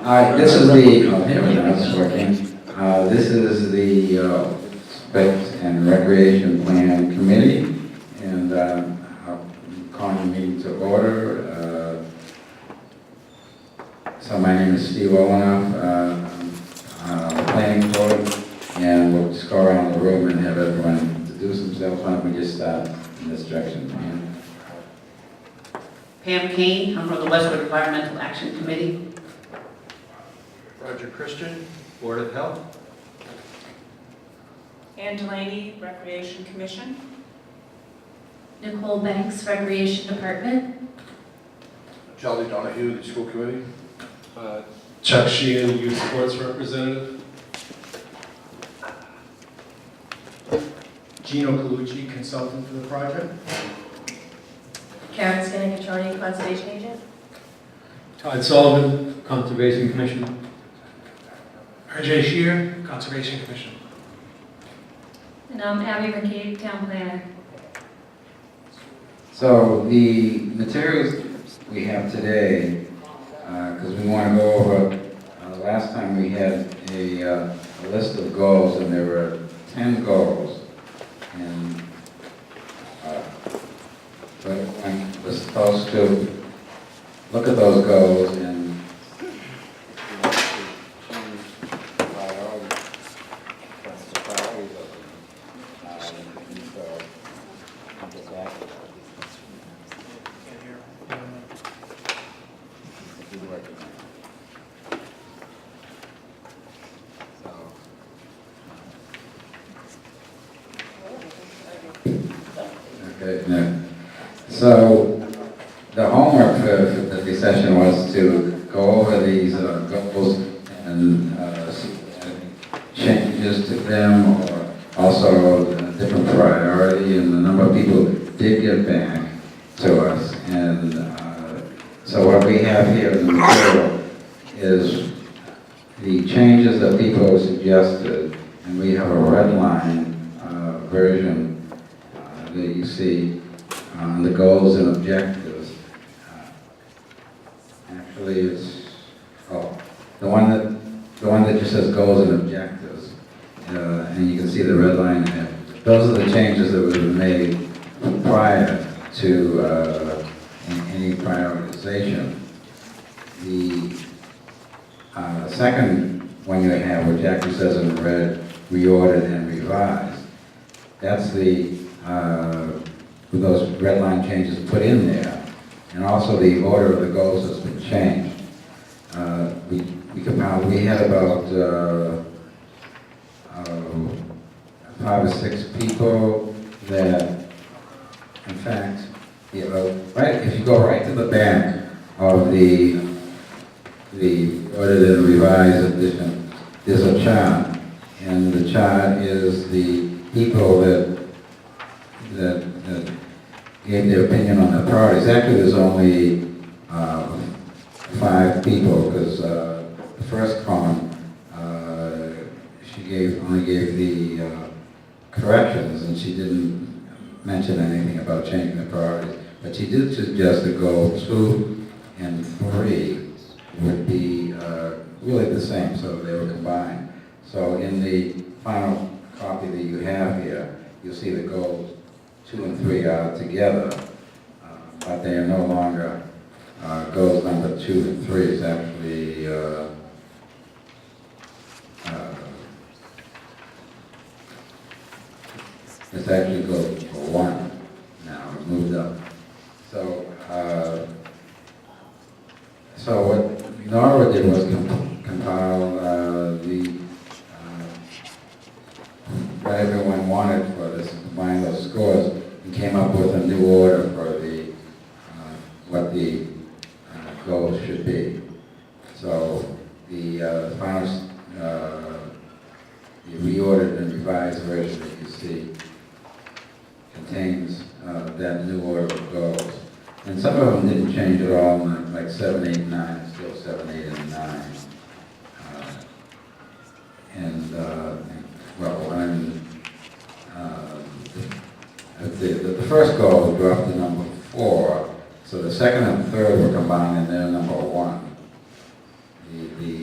This is the, here we go, it's working. This is the Specs and Recreation Plan Committee, and I'm calling the meeting to order. So my name is Steve Olenoff, I'm the planning board, and we'll just go around the room and have everyone introduce themselves. Why don't we just start in this direction, Pam Kane, I'm from the Westwood Environmental Action Committee. Roger Christian, Board of Health. Ann Delaney, Recreation Commission. Nicole Banks, Recreation Department. Charlie Donahue, the School Committee. Chuck Sheehan, Youth Sports Representative. Gino Colucci, consultant for the project. Karen Scannaccioni, Conservation Agent. Todd Sullivan, Conservation Commission. RJ Shear, Conservation Commission. And I'm Abby McCabe, Town Planner. So the materials we have today, because we want to go over, last time we had a list of goals, and there were 10 goals. And but we're supposed to look at those goals and Okay, no. So the homework for the session was to go over these goals and see any changes to them, or also a different priority, and the number of people did get back to us. And so what we have here in the material is the changes that people suggested, and we have a red line version that you see on the goals and objectives. Actually, it's the one that just says goals and objectives, and you can see the red line there. Those are the changes that were made prior to any prioritization. The second one you have, which actually says in red, reordered and revised. That's the those red line changes put in there, and also the order of the goals has been changed. We had about 5 or 6 people that, in fact, right, if you go right to the back of the ordered and revised edition, there's a chart, and the chart is the people that gave their opinion on the priorities. Actually, there's only 5 people, because the first column, she only gave the corrections, and she didn't mention anything about changing the priorities. But she did suggest that goal 2 and 3 would be really the same, so they were combined. So in the final copy that you have here, you'll see the goals 2 and 3 are together, but they are no longer goals number 2 and 3. Is actually it's actually goal 1 now. It's moved up. So so what Nora did was compile what everyone wanted for this, combine those scores, and came up with a new order for the what the goals should be. So the final, the reordered and revised version that you see contains that new order of goals. And some of them didn't change at all, like 7, 8, 9, it's still 7, 8, and 9. The first goal dropped to number 4, so the second and third were combined, and they're number 1. The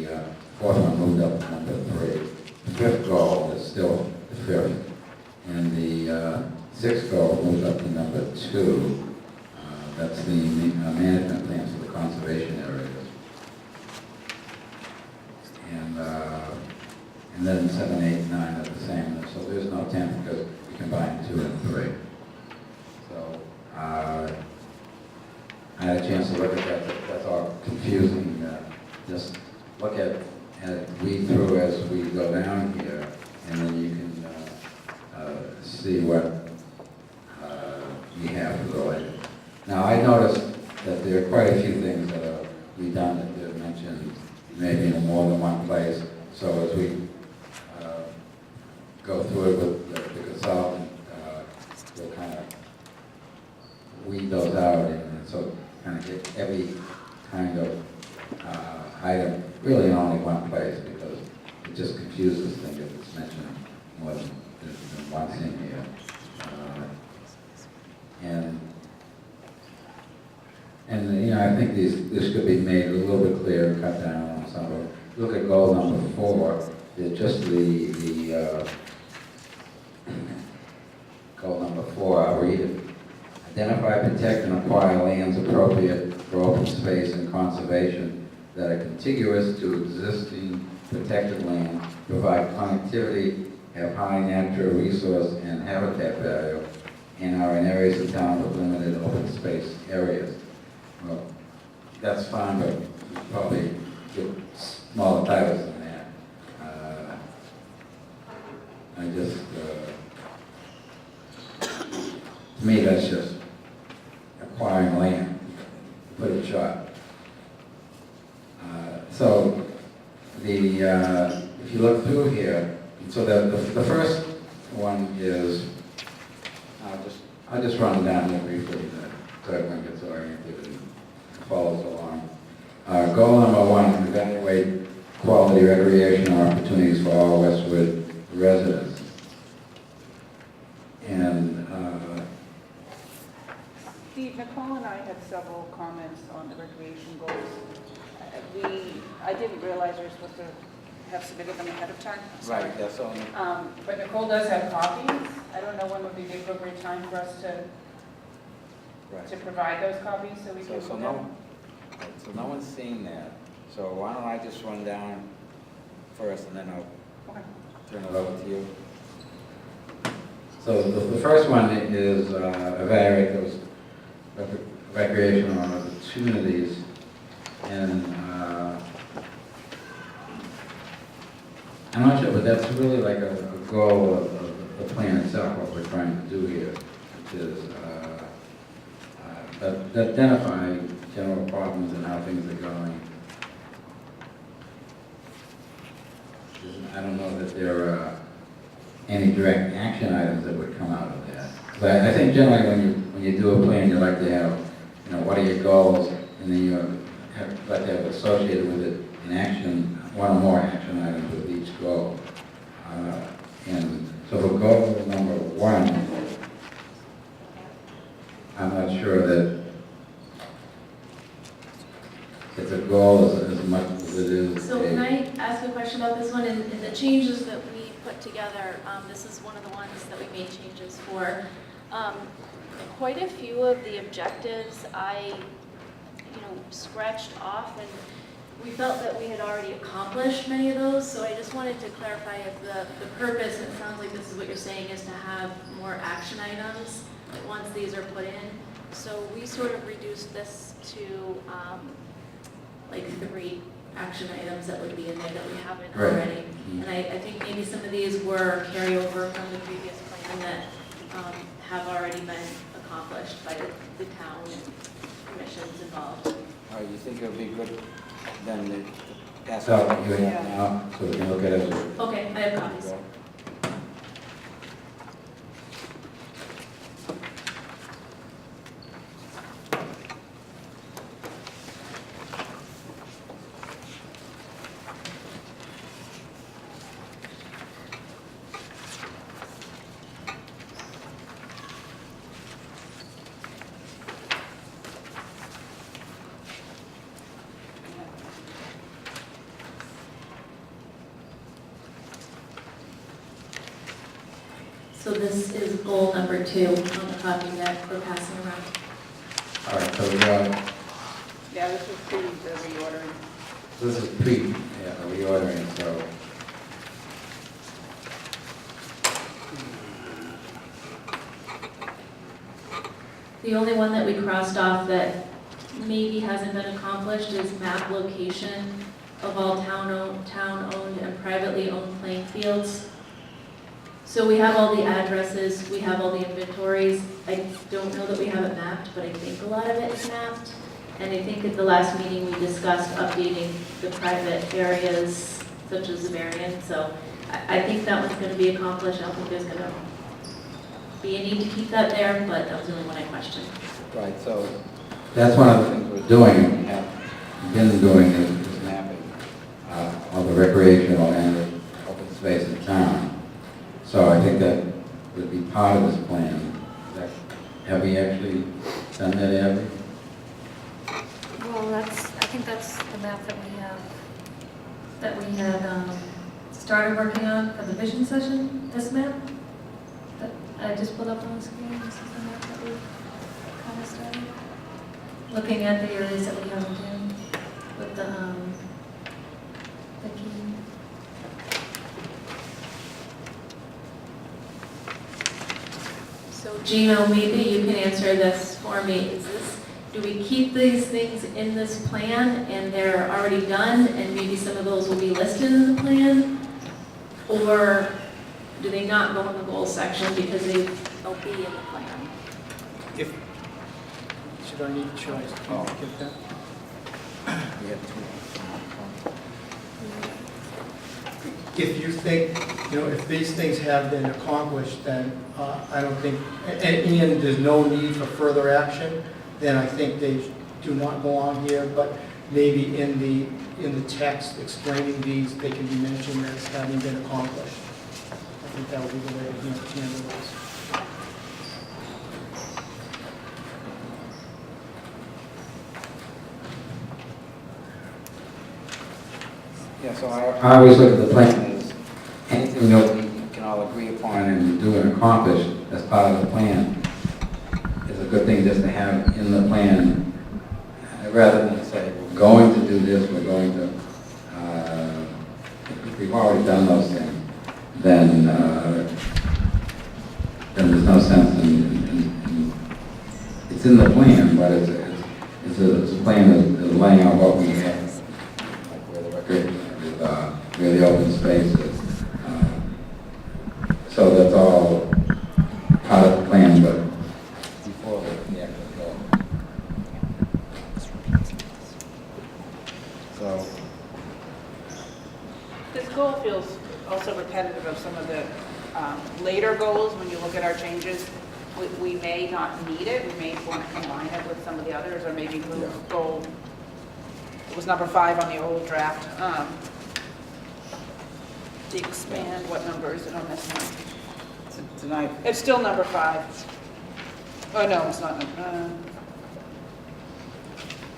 2, that's the management plans for the conservation areas. And then 7, 8, 9 are the same, so there's no 10 because we combined 2 and 3. So, I had a chance to look at that, that's all confusing. Just look at read through as we go down here, and then you can see what we have for the later. Now, I noticed that there are quite a few things that are redundant. They're mentioned maybe in more than one place. So as we go through it with the consultant, we'll kind of weed those out and so kind of get every kind of item really in only one place, because it just confuses things if it's mentioned more than once in here. And you know, I think this could be made a little bit clearer, cut down on some of it. Look at goal number 4. Just the goal number 4. I'll read it. Identify, protect, and acquire lands appropriate for open space and conservation that are contiguous to existing protected land, provide connectivity, have high natural resource and habitat value, and are in areas of town with limited open space areas. Well, that's fine, but you probably get smaller titles than that. I just, to me, that's just acquiring land, put it short. So if you look through here, so the first one is, I'll just run down here briefly so everyone gets oriented and follows along. Goal number 1, evaluate quality recreational opportunities for all Westwood residents. And Steve, Nicole and I had several comments on the recreation goals. I didn't realize we were supposed to have submitted them ahead of time. right, that's only. But Nicole does have copies. I don't know when would be the appropriate time for us to provide those copies so we can. So no one's seen that. So why don't I just run down first and then I'll turn it over to you. So the first one is evaluate those recreational opportunities, and I'm not sure, but that's really like a goal of the plan itself, what we're trying to do here, which is identify general problems and how things are going. I don't know that there are any direct action items that would come out of that. But I think generally when you do a plan, you like to have, you know, what are your goals, and then you like to have associated with it an action, one or more action items with each goal. And so for goal number 1, I'm not sure that it's a goal as much as it is. So can I ask a question about this one? In the changes that we put together, this is one of the ones that we made changes for. Quite a few of the objectives I, scratched off, and we felt that we had already accomplished many of those, so I just wanted to clarify if the purpose, and it sounds like this is what you're saying, is to have more action items once these are put in. So we sort of reduced this to like 3 action items that would be in there that we haven't already. And I think maybe some of these were carryover from the previous plan that have already been accomplished by the town and commissions involved. All right, you think it would be good then to pass out what you have now, so we can look at it? Okay, I have copies. So this is goal number 2 on the copy that we're passing around. All right, so Yeah, this is the reordering. this is reordering, so. The only one that we crossed off that maybe hasn't been accomplished is map location of all town-owned and privately owned playing fields. So we have all the addresses, we have all the inventories. I don't know that we have it mapped, but I think a lot of it is mapped. And I think at the last meeting, we discussed updating the private areas such as the variant. So I think that one's going to be accomplished. I don't think there's going to be a need to keep that there, but that was the only one I questioned. Right, so that's one of the things we're doing, we have been doing is mapping of the recreational and the open space in town. So I think that would be part of this plan. Have we actually done that, Abby? Well, I think that's the map that we had started working on for the vision session, this map that I just pulled up on the screen. This is the map that we kind of started looking at the areas that we haven't done with the key. So Gino, maybe you can answer this for me. Do we keep these things in this plan and they're already done and maybe some of those will be listed in the plan? Or do they not go in the goals section because they'll be in the plan? If, should I need choice? Get that? If you think, if these things have been accomplished, then I don't think, and there's no need for further action, then I think they do not go on here, but maybe in the text explaining these, they can be mentioned as having been accomplished. I think that would be the way to handle this. Yeah, so I always look at the plan as anything that we can all agree upon and do and accomplish as part of the plan is a good thing just to have in the plan, rather than say, we're going to do this, we're going to, if we've already done those things, then there's no sense in it's in the plan, but it's a plan of laying out what we have, like where the record where the open space is. So that's all part of the plan, but before we actually go. So, This goal feels also repetitive of some of the later goals. When you look at our changes, we may not need it. We may want to combine it with some of the others, or maybe move goal. It was number 5 on the old draft. To expand, what number is it on this one? tonight, It's still number 5. Oh, no, it's not.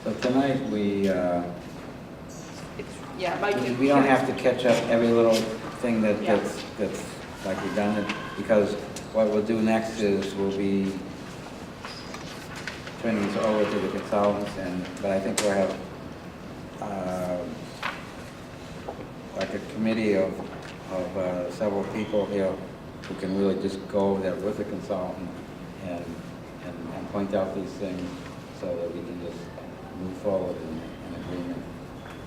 so tonight we, Yeah, it might be. we don't have to catch up every little thing Yeah. that's like redundant, because what we'll do next is we'll be turning this over to the consultants, but I think we'll have like a committee of several people here who can really just go over that with the consultant and point out these things so that we can just move forward in agreement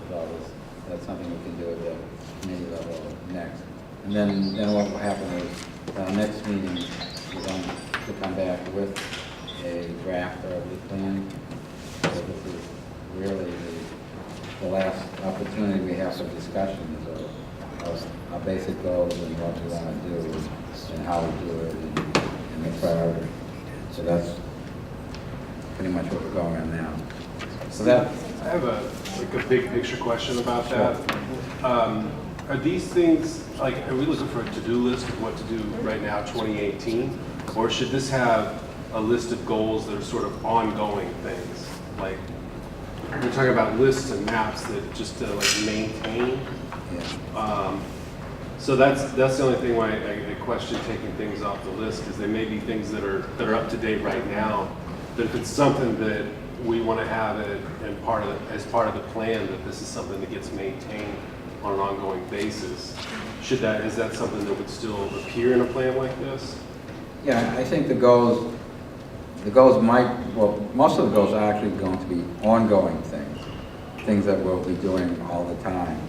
with all this. That's something we can do at the committee level next. And then what will happen is, our next meeting, we're going to come back with a draft of the plan. So this is really the last opportunity we have for discussion of our basic goals and what we want to do and how we do it and the priority. So that's pretty much what we're going on now. So that, I have a big picture question about that. Are these things, are we looking for a to-do list of what to do right now, 2018? Or should this have a list of goals that are sort of ongoing things? Like, we're talking about lists and maps that just to maintain. yeah. So that's the only thing why I question taking things off the list, because there may be things that are up to date right now, that if it's something that we want to have it and as part of the plan, that this is something that gets maintained on an ongoing basis. Is that something that would still appear in a plan like this? Yeah, I think the goals most of the goals are actually going to be ongoing things that we'll be doing all the time.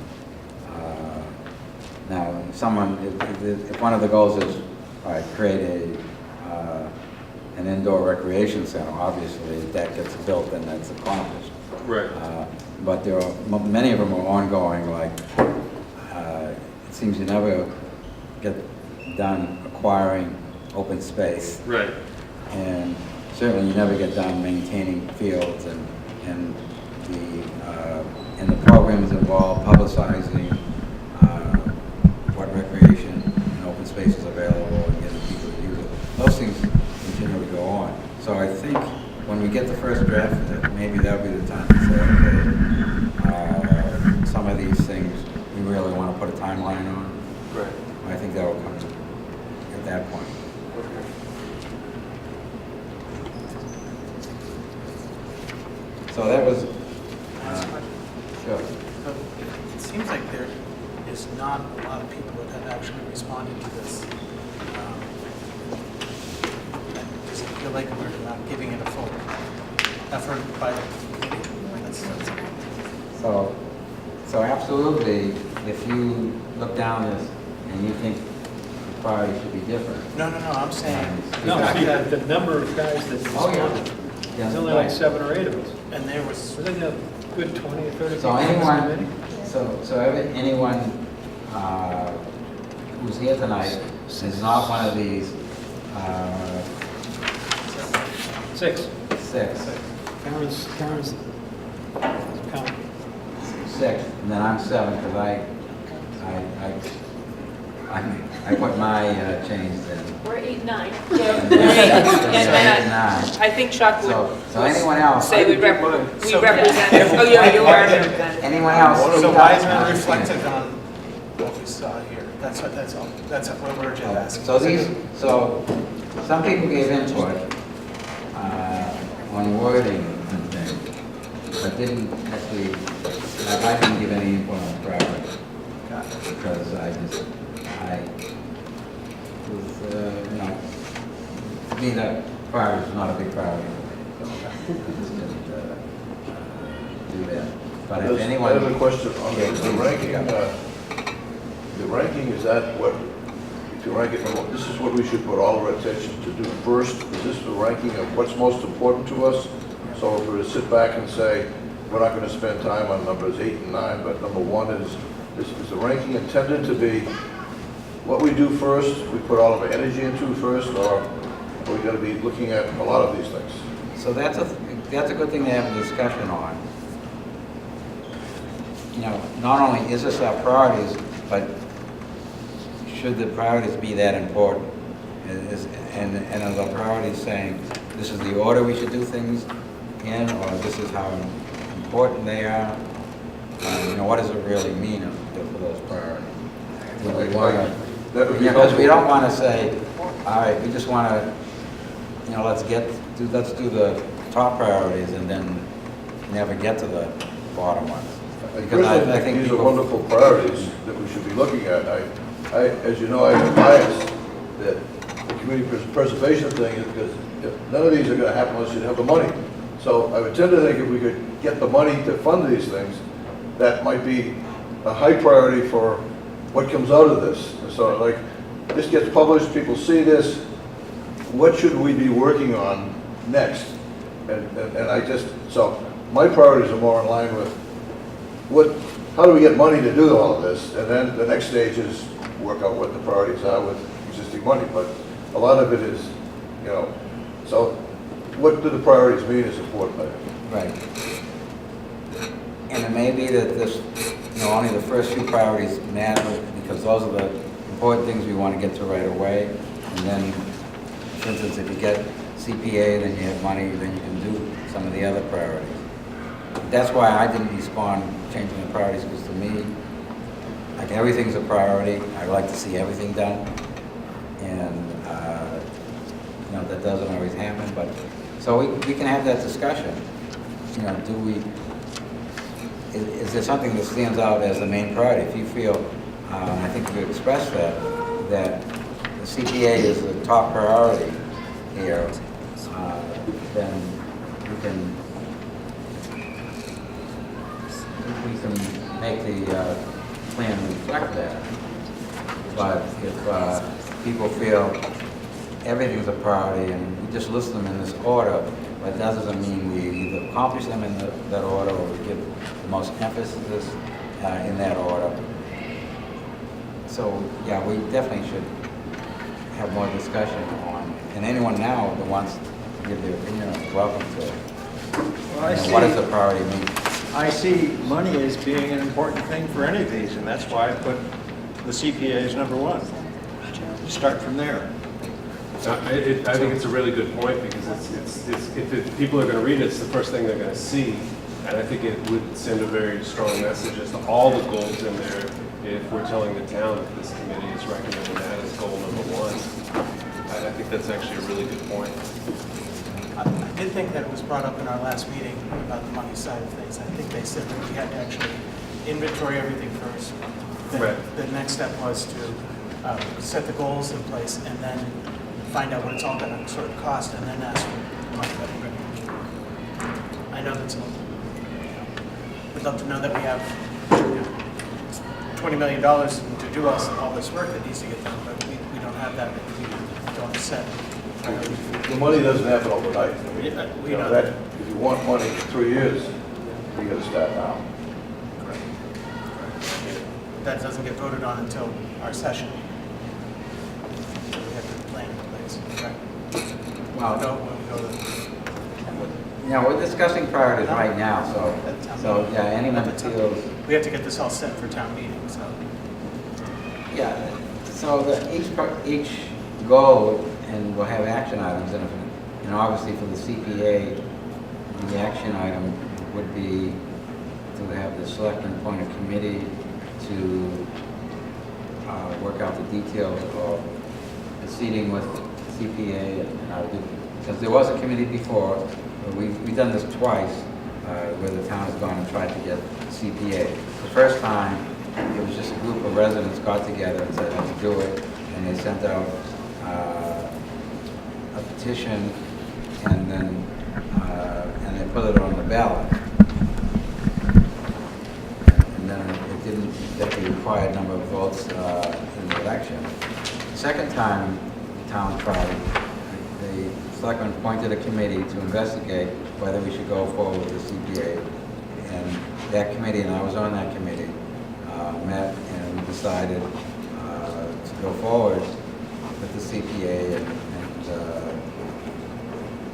Now, if one of the goals is, create an indoor recreation center, obviously if that gets built, then that's accomplished. Right. But there are, many of them are ongoing, like, it seems you never get done acquiring open space. Right. And certainly you never get done maintaining fields and the programs involve publicizing what recreation and open space is available and getting people to use it. Those things continue to go on. So I think when we get the first draft, maybe that'll be the time to say, okay, some of these things we really want to put a timeline on. Right. I think that will come at that point. So that was, sure. So it seems like there is not a lot of people that have actually responded to this. Does it feel like we're not giving it a full effort by the committee? So absolutely, if you look down this and you think the priority should be different. No, I'm saying. No, see, the number of guys that responded, there's only like 7 or 8 of us. And there was. So they have good 20 or 30 So people on this anyone, committee? anyone who's here tonight is not one of these 6. six. Karen's counting. 6, and then I'm 7 because I put my change in. We're 8, 9. So 8 and 9. I think Chuck would So anyone else? say we represent, oh, you are. Anyone else? So why isn't it reflected on what we saw here? That's all. That's what we're just asking. So some people gave input on wording and things, but didn't actually, I didn't give any input on priority. Because I was, to me that priority is not a big priority. So I just didn't do that. But if anyone. I have a question on the ranking. The ranking, is that what, if you rank it, this is what we should put all our attention to do first? Is this the ranking of what's most important to us? So if we were to sit back and say, we're not going to spend time on numbers 8 and 9, but number 1 is the ranking intended to be what we do first, we put all of our energy into first, or are we going to be looking at a lot of these things? So that's a good thing to have a discussion on. Not only is this our priorities, but should the priorities be that important? And are the priorities saying this is the order we should do things in, or this is how important they are? What does it really mean for those priorities? Because we don't want to say, all right, we just want to, let's do the top priorities and then never get to the bottom ones. Because I think these are wonderful priorities that we should be looking at. As you know, I have a bias that the community preservation thing is because none of these are going to happen unless you have the money. So I would tend to think if we could get the money to fund these things, that might be a high priority for what comes out of this. So like, this gets published, people see this, what should we be working on next? So my priorities are more in line with how do we get money to do all of this? And then the next stage is work out what the priorities are with existing money. But a lot of it is, so what do the priorities mean is important, I think. Right. And it may be that this, only the first few priorities matter because those are the important things we want to get to right away. And then, for instance, if you get CPA, then you have money, then you can do some of the other priorities. That's why I didn't respond changing the priorities, because to me, I like everything's a priority. I like to see everything done. And, you know, that doesn't always happen, but, so we can have that discussion. You know, do we, is there something that stands out as the main priority? If you feel, I think you expressed that the CPA is the top priority here, then we can make the plan reflect that. But if people feel everything's a priority and we just list them in this order, but that doesn't mean we either accomplish them in that order or we give the most emphasis in that order. So, yeah, we definitely should have more discussion on, and anyone now that wants to give their opinion is welcome to it. Well, You know, what does the priority mean? I see money as being an important thing for any of these, and that's why I put the CPA as number one. Start from there. I think it's a really good point because if people are going to read it, it's the first thing they're going to see. And I think it would send a very strong message as to all the goals in there if we're telling the town that this committee is recommending that as goal number one. I think that's actually a really good point. I did think that it was brought up in our last meeting about the money side of things. I think they said that we had to actually inventory everything first. Right. The next step was to set the goals in place and then find out what it's all going to sort of cost and then ask for the money that we're going to need. I know that's, we'd love to know that we have $20 million to do all this work that needs to get done, but we don't have that. We don't set priorities. The money doesn't happen overnight. I mean, We you know, know that, that. if you want money in 3 years, you gotta start now. Correct. That doesn't get voted on until our session. So we have the plan in place. Right. Well, When we go to you know, we're discussing priorities right now, so yeah, anyone that feels, we have to get this all set for town meeting, so. yeah, so each goal, and we'll have action items, and obviously for the CPA, the action item would be to have the selectmen appoint a committee to work out the details of proceeding with CPA and how to do, because there was a committee before. We've done this twice, where the town has gone and tried to get CPA. The first time, it was just a group of residents got together and said, let's do it, and they sent out a petition, and then and they put it on the ballot. And then it didn't get the required number of votes in the election. The second time the town tried, the selectmen appointed a committee to investigate whether we should go forward with the CPA. And that committee, and I was on that committee, met and decided to go forward with the CPA.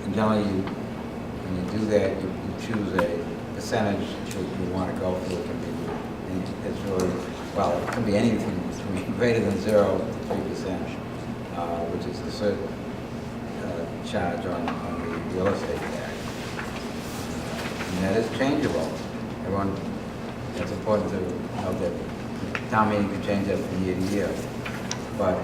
And generally, when you do that, you choose a percentage that you want to go for. It can be, and it's really, well, it can be anything between greater than 0 to 3%, which is a certain charge on the real estate tax. And that is changeable. Everyone, it's important to note that the town meeting can change that from year to year. But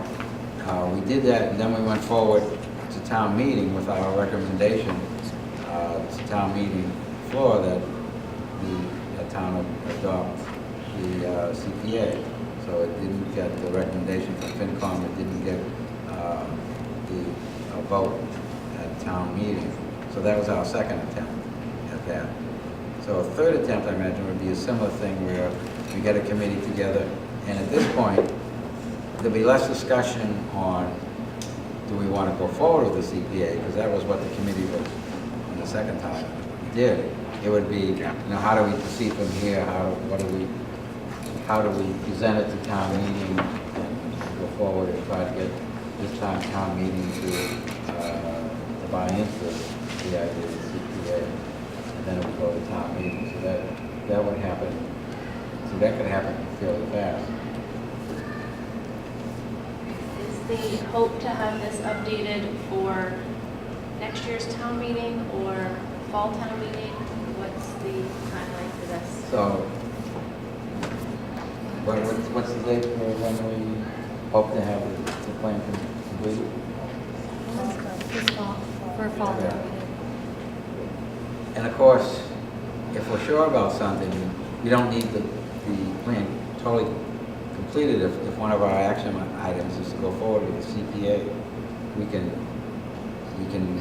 we did that, and then we went forward to town meeting with our recommendation to town meeting floor that the town adopt the CPA. So it didn't get the recommendation from FinCom, it didn't get the vote at town meeting. So that was our second attempt at that. So a third attempt, I imagine, would be a similar thing where we get a committee together, and at this point, there'll be less discussion on do we want to go forward with the CPA, because that was what the committee was on the second time did. It would be, you know, how do we proceed from here? How do we present it to town meeting and go forward and try to get this time town meeting to buy into the idea of the CPA, and then it would go to town meeting. So that would happen. So that could happen fairly fast. Is the hope to have this updated for next year's town meeting or fall town meeting? What's the timeline for this? So What's the date for when we hope to have the plan completed? This fall, for fall. Yeah. And of course, if we're sure about something, we don't need the plan totally completed. If one of our action items is to go forward with the CPA, we can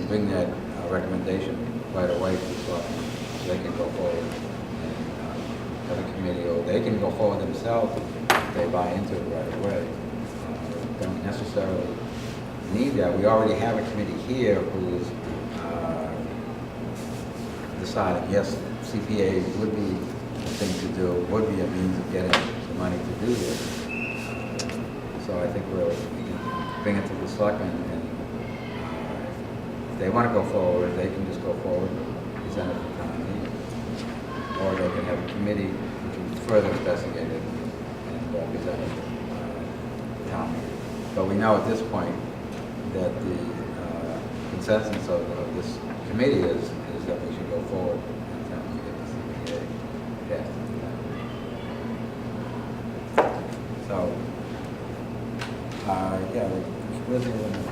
bring that recommendation right away to the selectmen, so they can go forward and have a committee, or they can go forward themselves if they buy into it right away. Don't necessarily need that. We already have a committee here who is deciding, yes, CPA would be the thing to do, would be a means of getting the money to do this. So I think we can bring it to the selectmen, and if they want to go forward, they can just go forward and present it to town meeting. Or they can have a committee which will further investigate it and present it to town meeting. But we know at this point that the consensus of this committee is that we should go forward and get the CPA passed. So, yeah, where's the other one?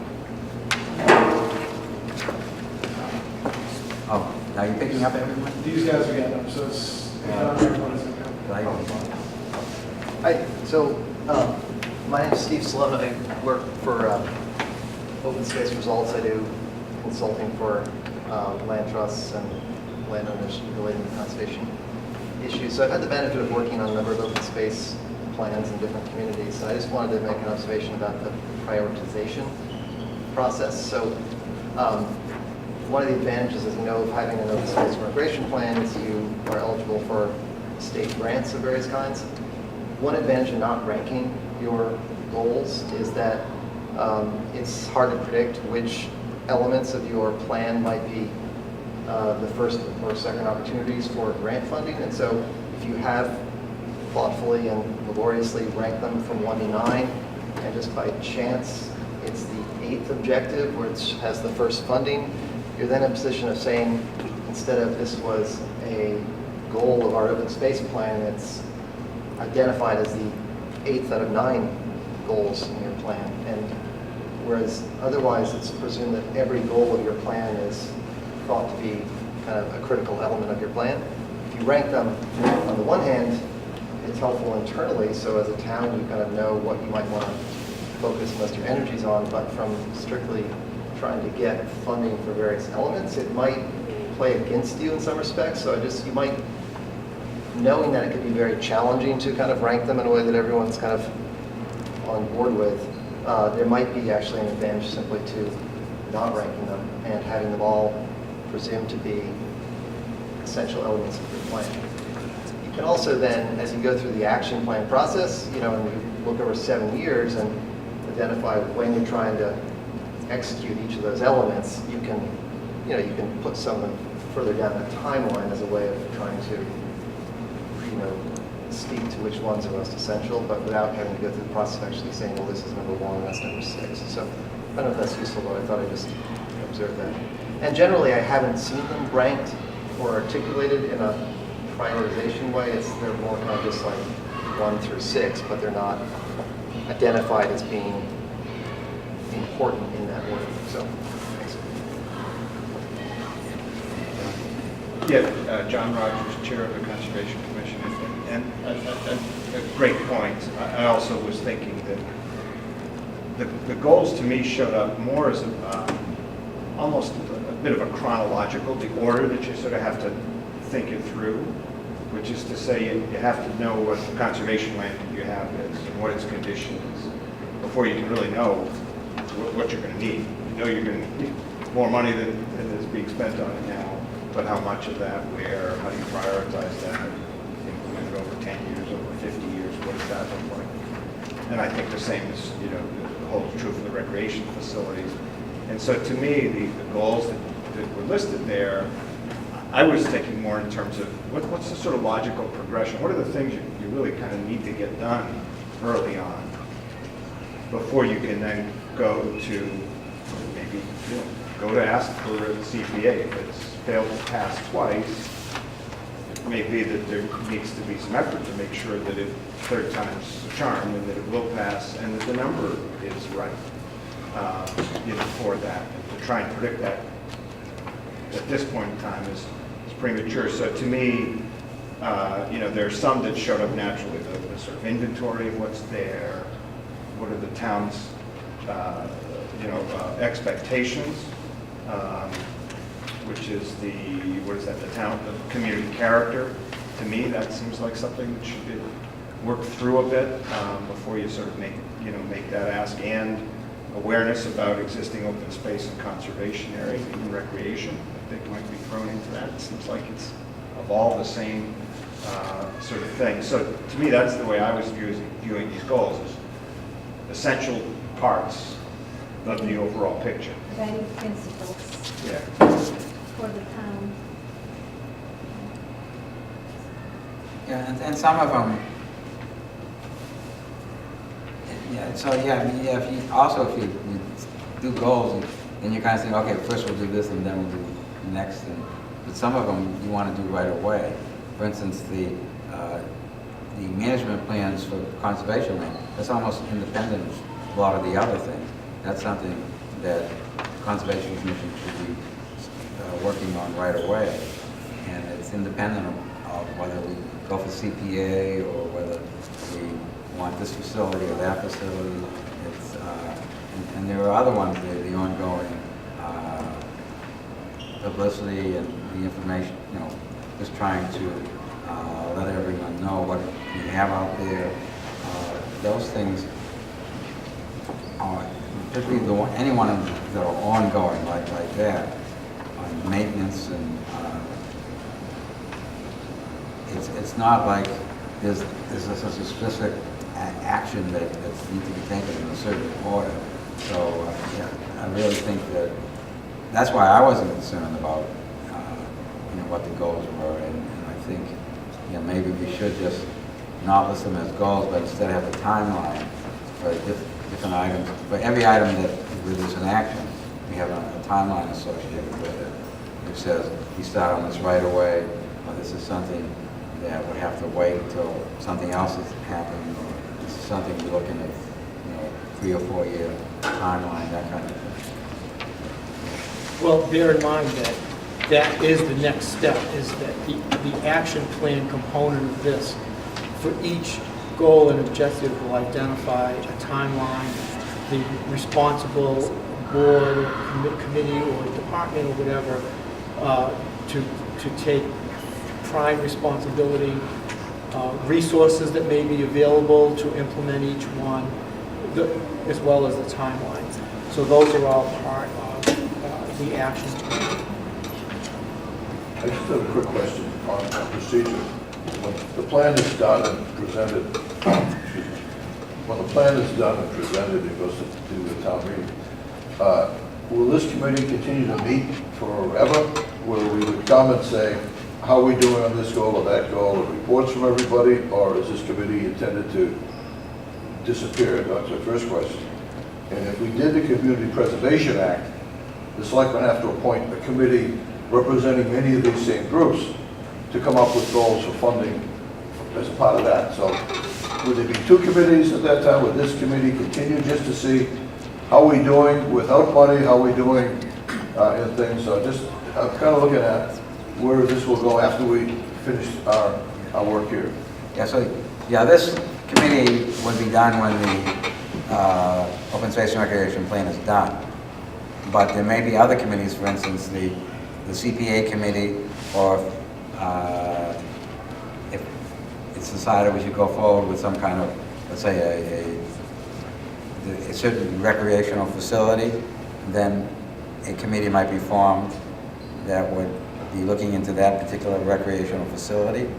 Oh, now you're picking up everyone? These guys are getting up, so it's, Hi, so my name is Steve Salone. I work for Open Space Results. I do consulting for land trusts and landowners relating to conservation issues. So I've had the benefit of working on a number of open space plans in different communities. So I just wanted to make an observation about the prioritization process. So one of the advantages, as you know, of having an open space recreation plan is you are eligible for state grants of various kinds. One advantage of not ranking your goals is that it's hard to predict which elements of your plan might be the first or second opportunities for grant funding. And so if you have thoughtfully and laboriously ranked them from 1 to 9, and just by chance it's the 8th objective which has the first funding, you're then in a position of saying, instead of this was a goal of our open space plan, it's identified as the 8th out of 9 goals in your plan. And whereas otherwise it's presumed that every goal of your plan is thought to be kind of a critical element of your plan. If you rank them, on the one hand, it's helpful internally, so as a town you kind of know what you might want to focus most of your energies on, but from strictly trying to get funding for various elements, it might play against you in some respects. So you might, knowing that it could be very challenging to kind of rank them in a way that everyone's kind of on board with, there might be actually an advantage simply to not ranking them and having them all presumed to be essential elements of your plan. You can also then, as you go through the action plan process, and you look over 7 years and identify when you're trying to execute each of those elements, you can put some of them further down the timeline as a way of trying to, speak to which ones are most essential, but without having to go through the process of actually saying, well, this is number 1 and that's number 6. So I don't know if that's useful, but I thought I'd just observe that. And generally, I haven't seen them ranked or articulated in a prioritization way. They're more kind of just like 1 through 6, but they're not identified as being important in that order. So, thanks. Yeah, John Rogers, Chair of the Conservation Commission, and a great point. I also was thinking that the goals to me showed up more as almost a bit of a chronological, the order that you sort of have to think it through, which is to say you have to know what the conservation land that you have is and what its condition is before you can really know what you're going to need. You know you're going to need more money than is being spent on it now, but how much of that, where, how do you prioritize that, implement it over 10 years, over 50 years, what does that look like? And I think the same is, holds true for the recreation facilities. And so to me, the goals that were listed there, I was thinking more in terms of what's the sort of logical progression? What are the things you really kind of need to get done early on before you can then go to maybe go to ask for a CPA. If it's failed to pass twice, may be that there needs to be some effort to make sure that it, third time's a charm, and that it will pass, and that the number is right, for that. And to try and predict that at this point in time is premature. So to me, there are some that showed up naturally, the sort of inventory of what's there, what are the town's, expectations, which is the town, the community character. To me, that seems like something that should be worked through a bit before you sort of make that ask, and awareness about existing open space and conservation areas, even recreation, I think might be thrown into that. It seems like it's of all the same sort of thing. So to me, that's the way I was viewing these goals, as essential parts of the overall picture. Guiding principles Yeah. for the town. Yeah, and some of them, if you do goals, then you kind of think, okay, first we'll do this and then we'll do the next thing. But some of them you want to do right away. For instance, the management plans for conservation land, that's almost independent of a lot of the other things. That's something that Conservation Commission should be working on right away. And it's independent of whether we go for CPA or whether we want this facility or that facility. It's, and there are other ones, the ongoing publicity and the information, just trying to let everyone know what we have out there. Those things are, particularly anyone that are ongoing like that, on maintenance, and it's not like there's a specific action that needs to be taken in a certain order. So I really think that's why I wasn't concerned about what the goals were, and I think maybe we should just not list them as goals, but instead have a timeline for different items. For every item where there's an action, we have a timeline associated with it, which says we start on this right away, or this is something that would have to wait until something else has happened, or this is something we're looking at, 3 or 4 year timeline, that kind of thing. Well, bear in mind that is the next step, is that the action plan component of this, for each goal and objective, will identify a timeline, the responsible board or committee or department or whatever to take prime responsibility, resources that may be available to implement each one, as well as the timelines. So those are all part of the action plan. I just have a quick question on procedure. When the plan is done and presented, when the plan is done and presented, it goes to the town meeting. Will this committee continue to meet forever, where we would come and say, how are we doing on this goal or that goal, or reports from everybody, or is this committee intended to disappear? That's the first question. And if we did the Community Preservation Act, the selectmen have to appoint a committee representing many of these same groups to come up with goals for funding as a part of that. So would there be 2 committees at that time? Would this committee continue just to see how we're doing without money, how we're doing in things? So just, I'm kind of looking at where this will go after we finish our work here. This committee would be done when the Open Space and Recreation Plan is done. But there may be other committees, for instance, the CPA committee, or if it's decided we should go forward with some kind of, let's say, a certain recreational facility, then a committee might be formed that would be looking into that particular recreational facility.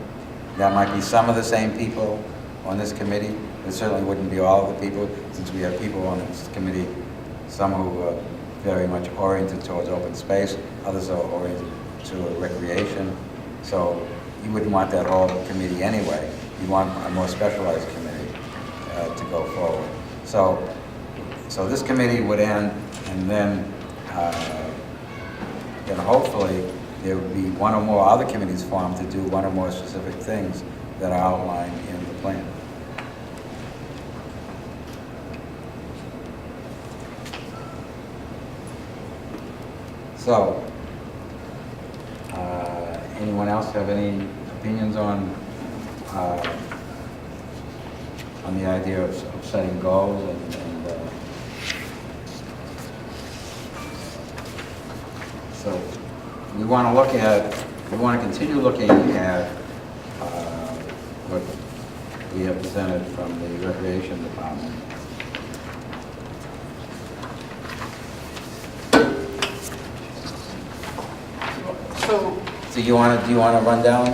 That might be some of the same people on this committee. It certainly wouldn't be all of the people, since we have people on this committee, some who are very much oriented towards open space, others are oriented to recreation. So you wouldn't want that whole committee anyway. You want a more specialized committee to go forward. So this committee would end, and then hopefully there would be one or more other committees formed to do one or more specific things that are outlined in the plan. So, anyone else have any opinions on the idea of setting goals and so we want to continue looking at what we have presented from the Recreation Department. So, So do you want to run down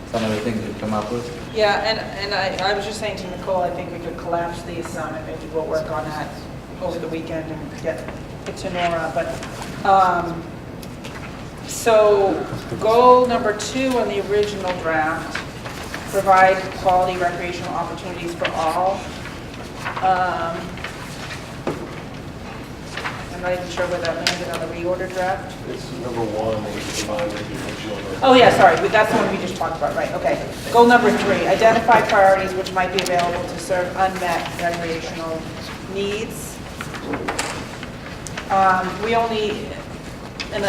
some of the things you've come up with? yeah, and I was just saying to Nicole, I think we could collapse these some, and maybe we'll work on that over the weekend and get it to Nora, but, so goal number 2 on the original draft, provide quality recreational opportunities for all. I'm not even sure where that landed on the reorder draft. It's number 1, and it's combined with the original. Oh, yeah, sorry, that's the one we just talked about, right, okay. Goal number 3, identify priorities which might be available to serve unmet recreational needs. We only, and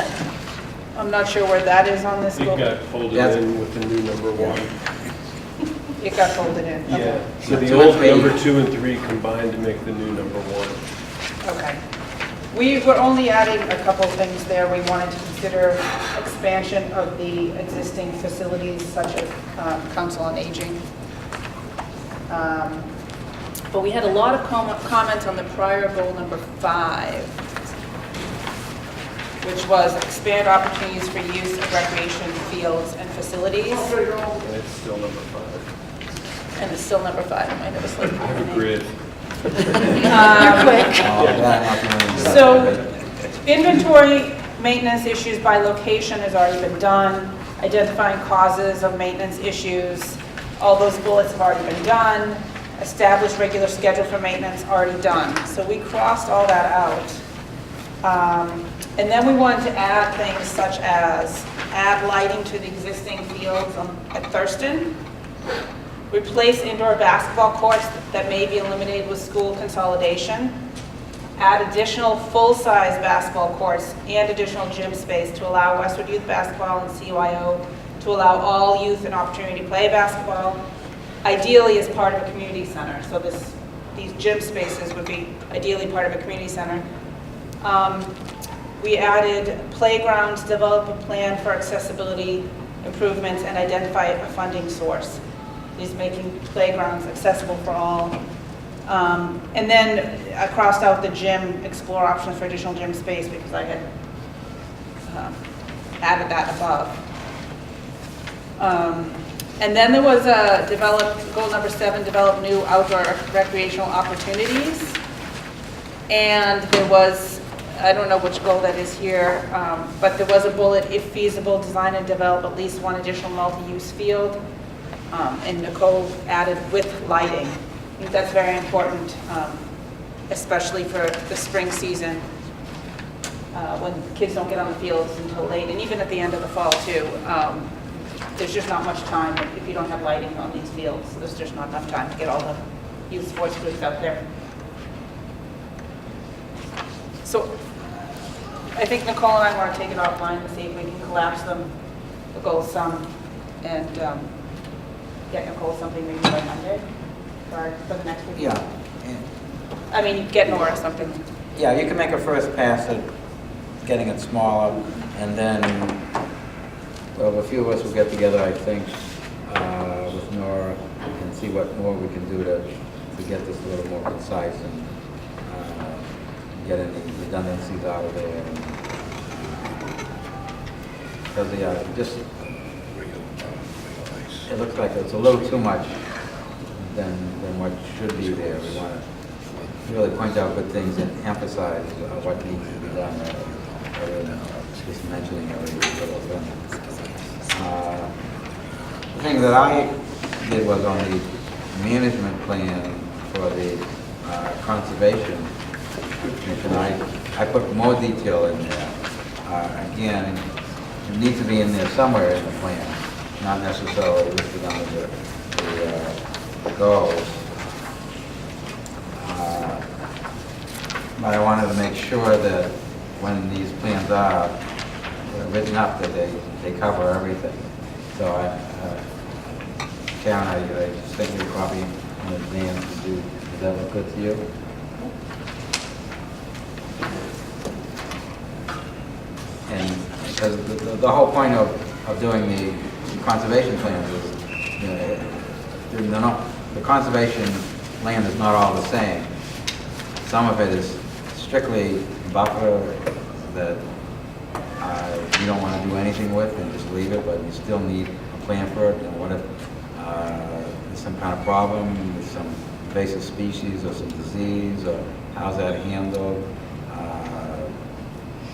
I'm not sure where that is on this It goal. got folded in with the new number 1. It got folded in, okay. Yeah, so the 2 and old 3. number 2 and 3 combined to make the new number 1. Okay. We were only adding a couple things there. We wanted to consider expansion of the existing facilities such as Council on Aging. But we had a lot of comments on the prior goal number 5, which was expand opportunities for use of recreation fields and facilities. And it's still number 5. And it's still number 5 in my notes. I have a grid. So, inventory maintenance issues by location has already been done. Identifying causes of maintenance issues, all those bullets have already been done. Establish regular schedule for maintenance, already done. So we crossed all that out. And then we wanted to add things such as add lighting to the existing fields at Thurston. Replace indoor basketball courts that may be eliminated with school consolidation. Add additional full-size basketball courts and additional gym space to allow Westwood Youth Basketball and CYO to allow all youth an opportunity to play basketball, ideally as part of a community center. So these gym spaces would be ideally part of a community center. We added playgrounds, develop a plan for accessibility improvements, and identify a funding source. Is making playgrounds accessible for all. And then I crossed out the gym, explore options for additional gym space because I had added that above. And then there was goal number 7, develop new outdoor recreational opportunities. And there was, I don't know which goal that is here, but there was a bullet, if feasible, design and develop at least one additional multi-use field. And Nicole added with lighting. I think that's very important, especially for the spring season, when kids don't get on the fields until late, and even at the end of the fall too. There's just not much time if you don't have lighting on these fields. There's just not enough time to get all the youth sports groups out there. So I think Nicole and I want to take it offline and see if we can collapse them, the goals some, and get Nicole something maybe by Monday for the next week. Yeah. I mean, get Nora something. Yeah, you can make a first pass at getting it smaller, and then, well, a few of us will get together, I think, with Nora, and see what more we can do to get this a little more concise and get any redundancies out of there. Because, just, it looks like it's a little too much than what should be there. We want to really point out good things and emphasize what needs to be done, rather than just mentioning every little thing. The thing that I did was on the management plan for the conservation commission. I put more detail in there. again, it needs to be in there somewhere in the plan, not necessarily listed under the goals. But I wanted to make sure that when these plans are written up, that they cover everything. So Karen, I sent you a copy in advance. Does that look good to you? And because the whole point of doing the conservation plans is, the conservation land is not all the same. Some of it is strictly buffer that you don't want to do anything with and just leave it, but you still need a plan for it. And what if there's some kind of problem with some invasive species or some disease, or how's that handled?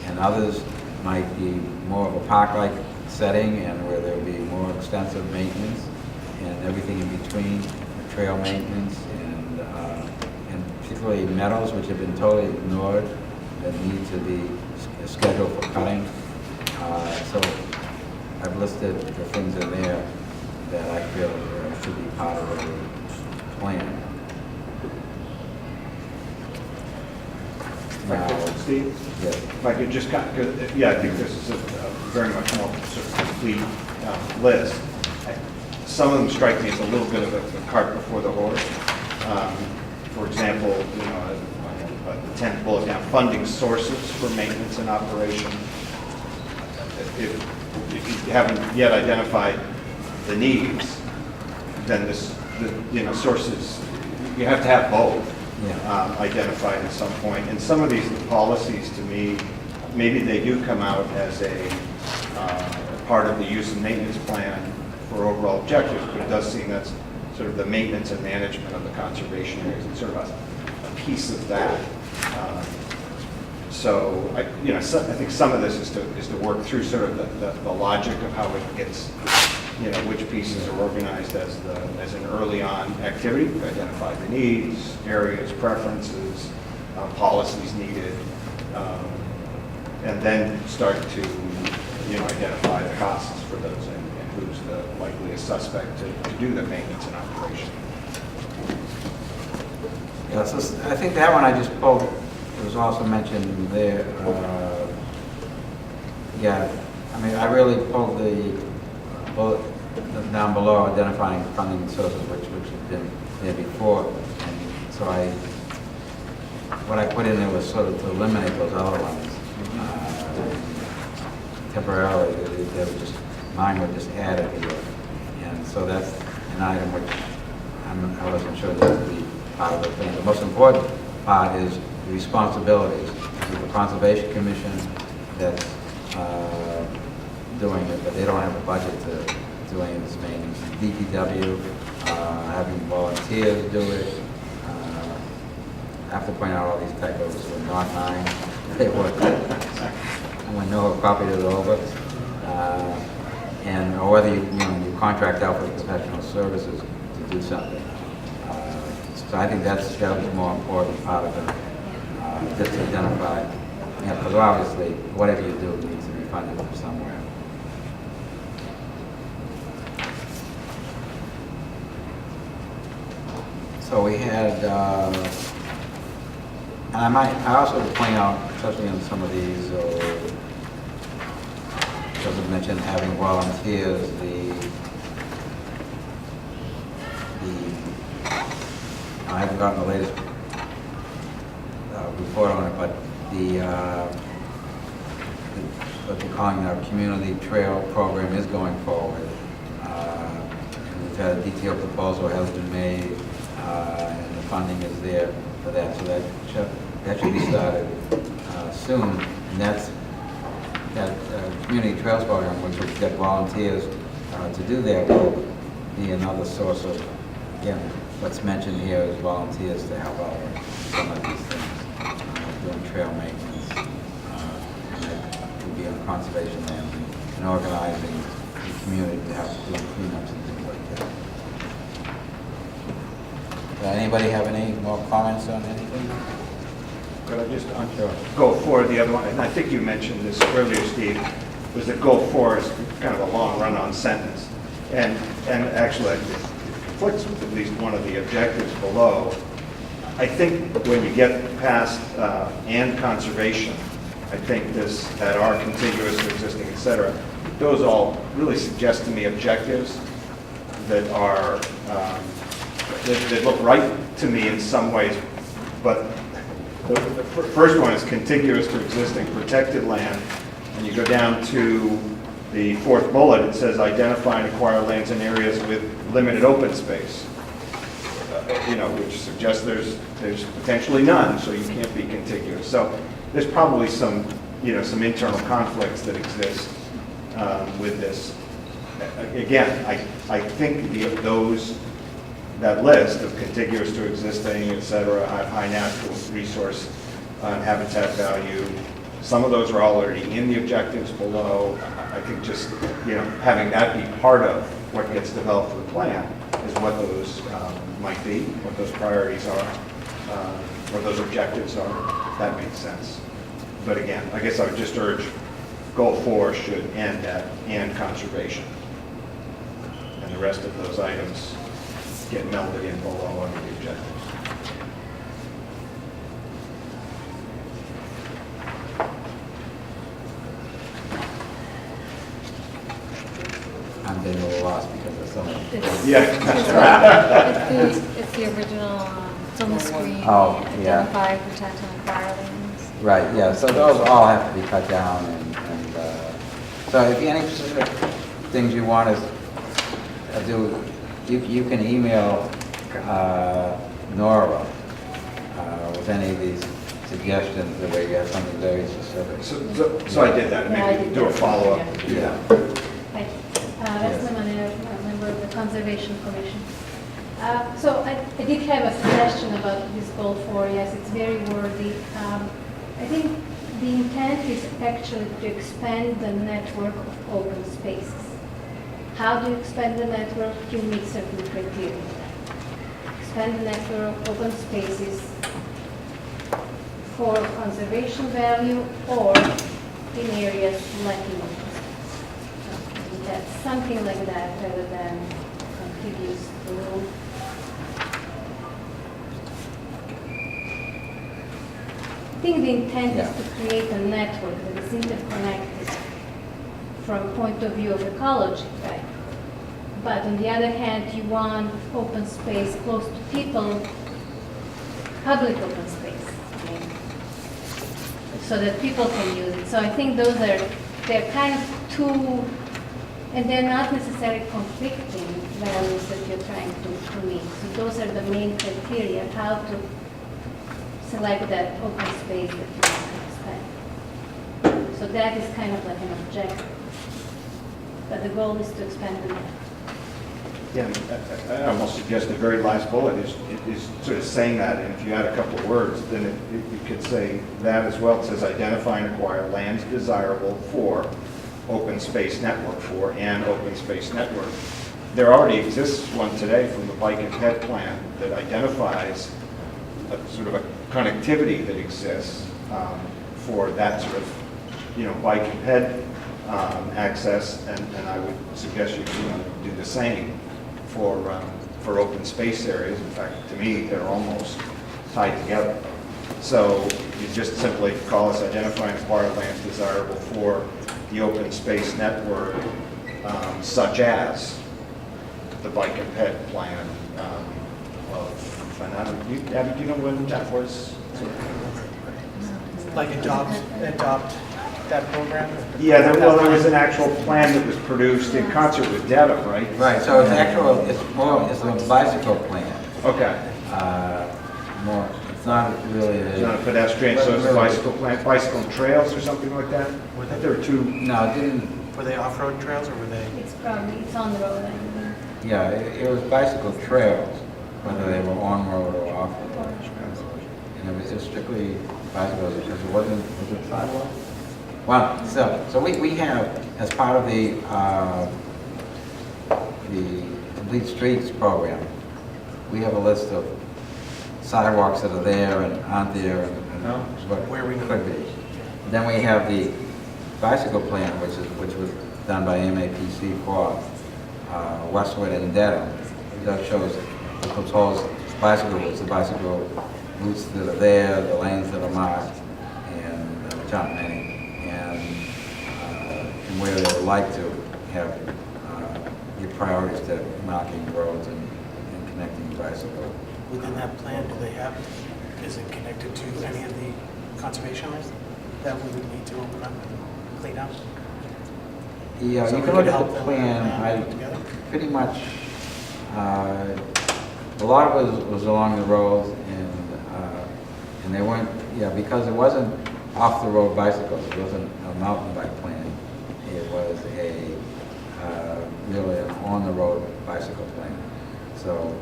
And others might be more of a park-like setting, and where there'll be more extensive maintenance and everything in between, trail maintenance, and particularly meadows, which have been totally ignored, that need to be scheduled for cutting. So I've listed the things in there that I feel should be part of the plan. Steve? Yes. If I could just, yeah, I think this is a very much more sort of complete list. Some of them strike me as a little bit of a cart before the horse. For example, the 10th bullet down, funding sources for maintenance and operation. If you haven't yet identified the needs, then sources, you have to have both. Yeah. Identified at some point. And some of these policies, to me, maybe they do come out as a part of the use and maintenance plan for overall objectives, but it does seem that's sort of the maintenance and management of the conservation areas. It's sort of a piece of that. So I think some of this is to work through sort of the logic of how it gets, which pieces are organized as an early on activity, identify the needs, areas, preferences, policies needed, and then start to identify the costs for those and who's the likeliest suspect to do the maintenance and operation. Yeah, so I think that one I just pulled, it was also mentioned there. Yeah, I mean, I really pulled the bullet down below, identifying funding sources which have been there before. And so what I put in there was sort of to eliminate those other ones. Temporarily, they were just, mine were just added here. And so that's an item which I wasn't sure that would be part of the thing. The most important part is the responsibilities. There's the Conservation Commission that's doing it, but they don't have a budget to do any of this maintenance. DPW, having volunteers do it. I have to point out all these typos were not mine. They were. I'm going to know who copied it over. Or whether you contract out for professional services to do something. So I think that was the more important part of it. Just to identify, because obviously whatever you do needs to be funded from somewhere. So we had, and I also would point out, especially on some of these, because I mentioned having volunteers, I haven't gotten the latest report on it, but what they're calling our community trail program is going forward. And we've had a detailed proposal has been made, and the funding is there for that. So that should be started soon. And that community trails program, which would get volunteers to do that, will be another source of, again, what's mentioned here is volunteers to help out with some of these things, doing trail maintenance, and that would be on conservation land, and organizing the community to help do cleanups and things like that. Anybody have any more comments on anything? could I just go for the other one? And I think you mentioned this earlier, Steve, was that goal 4 is kind of a long run-on sentence. And actually, it conflicts with at least one of the objectives below. I think when you get past and conservation, I think that are contiguous to existing, et cetera, those all really suggest to me objectives that are, that look right to me in some ways, but the first one is contiguous to existing protected land, and you go down to the 4th bullet, it says identify and acquire lands in areas with limited open space, which suggests there's potentially none, so you can't be contiguous. So there's probably some internal conflicts that exist with this. Again, I think that list of contiguous to existing, et cetera, high natural resource and habitat value, some of those are already in the objectives below. I think just, having that be part of what gets developed for the plan is what those might be, what those priorities are, what those objectives are. That makes sense. But again, I guess I would just urge goal 4 should end at and conservation. And the rest of those items get melded in below under the objectives. I'm getting a little lost because of so many. It's the original, it's on the screen. Oh, yeah. Identify, protect, and acquire lands. Right, yeah, so those all have to be cut down and so if you have any specific things you want us to do, you can email Nora with any of these suggestions, the way you have something very specific. So I did that, and maybe do a follow-up. Yeah. Hi, that's a member of the Conservation Commission. So I did have a suggestion about this goal 4. Yes, it's very worthy. I think the intent is actually to expand the network of open spaces. How do you expand the network? You meet certain criteria. Expand the network of open spaces for conservation value or in areas lacking open space. That's something like that rather than contiguous to rule. I think the intent is to create a network that is interconnected from point of view of ecology, right? But on the other hand, you want open space close to people, public open space, so that people can use it. So I think they're kind of two, and they're not necessarily conflicting values that you're trying to meet. So those are the main criteria, how to select that open space that you want to expand. So that is kind of like an objective. But the goal is to expand the network. Yeah, I almost suggest the very last bullet is sort of saying that, and if you add a couple of words, then you could say that as well. It says identify and acquire lands desirable for open space network, for an open space network. There already exists one today from the Bike and Ped plan that identifies a sort of a connectivity that exists for that sort of, bike and ped access, and I would suggest you do the same for open space areas. In fact, to me, they're almost tied together. So you just simply call us identify and acquire lands desirable for the open space network, such as the bike and ped plan and I don't, Abby, do you know when that was? Like adopt that program? Yeah, there was an actual plan that was produced in concert with Dedham, right? Right, so it's a bicycle plan. Okay. It's not really It's not a pedestrian, so it's a bicycle plan, bicycle trails or something like that? I think there were two. No, it didn't. Were they off-road trails or were they? It's on the road, I believe. Yeah, it was bicycle trails, whether they were on-road or off-road. And it was just strictly bicycles, because it was it sidewalk? Well, so we have, as part of the Complete Streets program, we have a list of sidewalks that are there and aren't there and what Where we could be. Then we have the bicycle plan, which was done by MAPC for Westwood and Dedham. That shows the proposed bicycle routes, the bicycle routes that are there, the lanes that are marked, and which aren't many, and where they would like to have give priorities to marking roads and connecting bicycle. Within that plan, do they have, is it connected to any of the conservation lands that we would need to open up and clean up? Yeah, So you we can could look at help the them plan. put together? Pretty much, a lot of it was along the roads, and they weren't, because it wasn't off-the-road bicycles, it wasn't a mountain bike plan, it was a really an on-the-road bicycle plan. So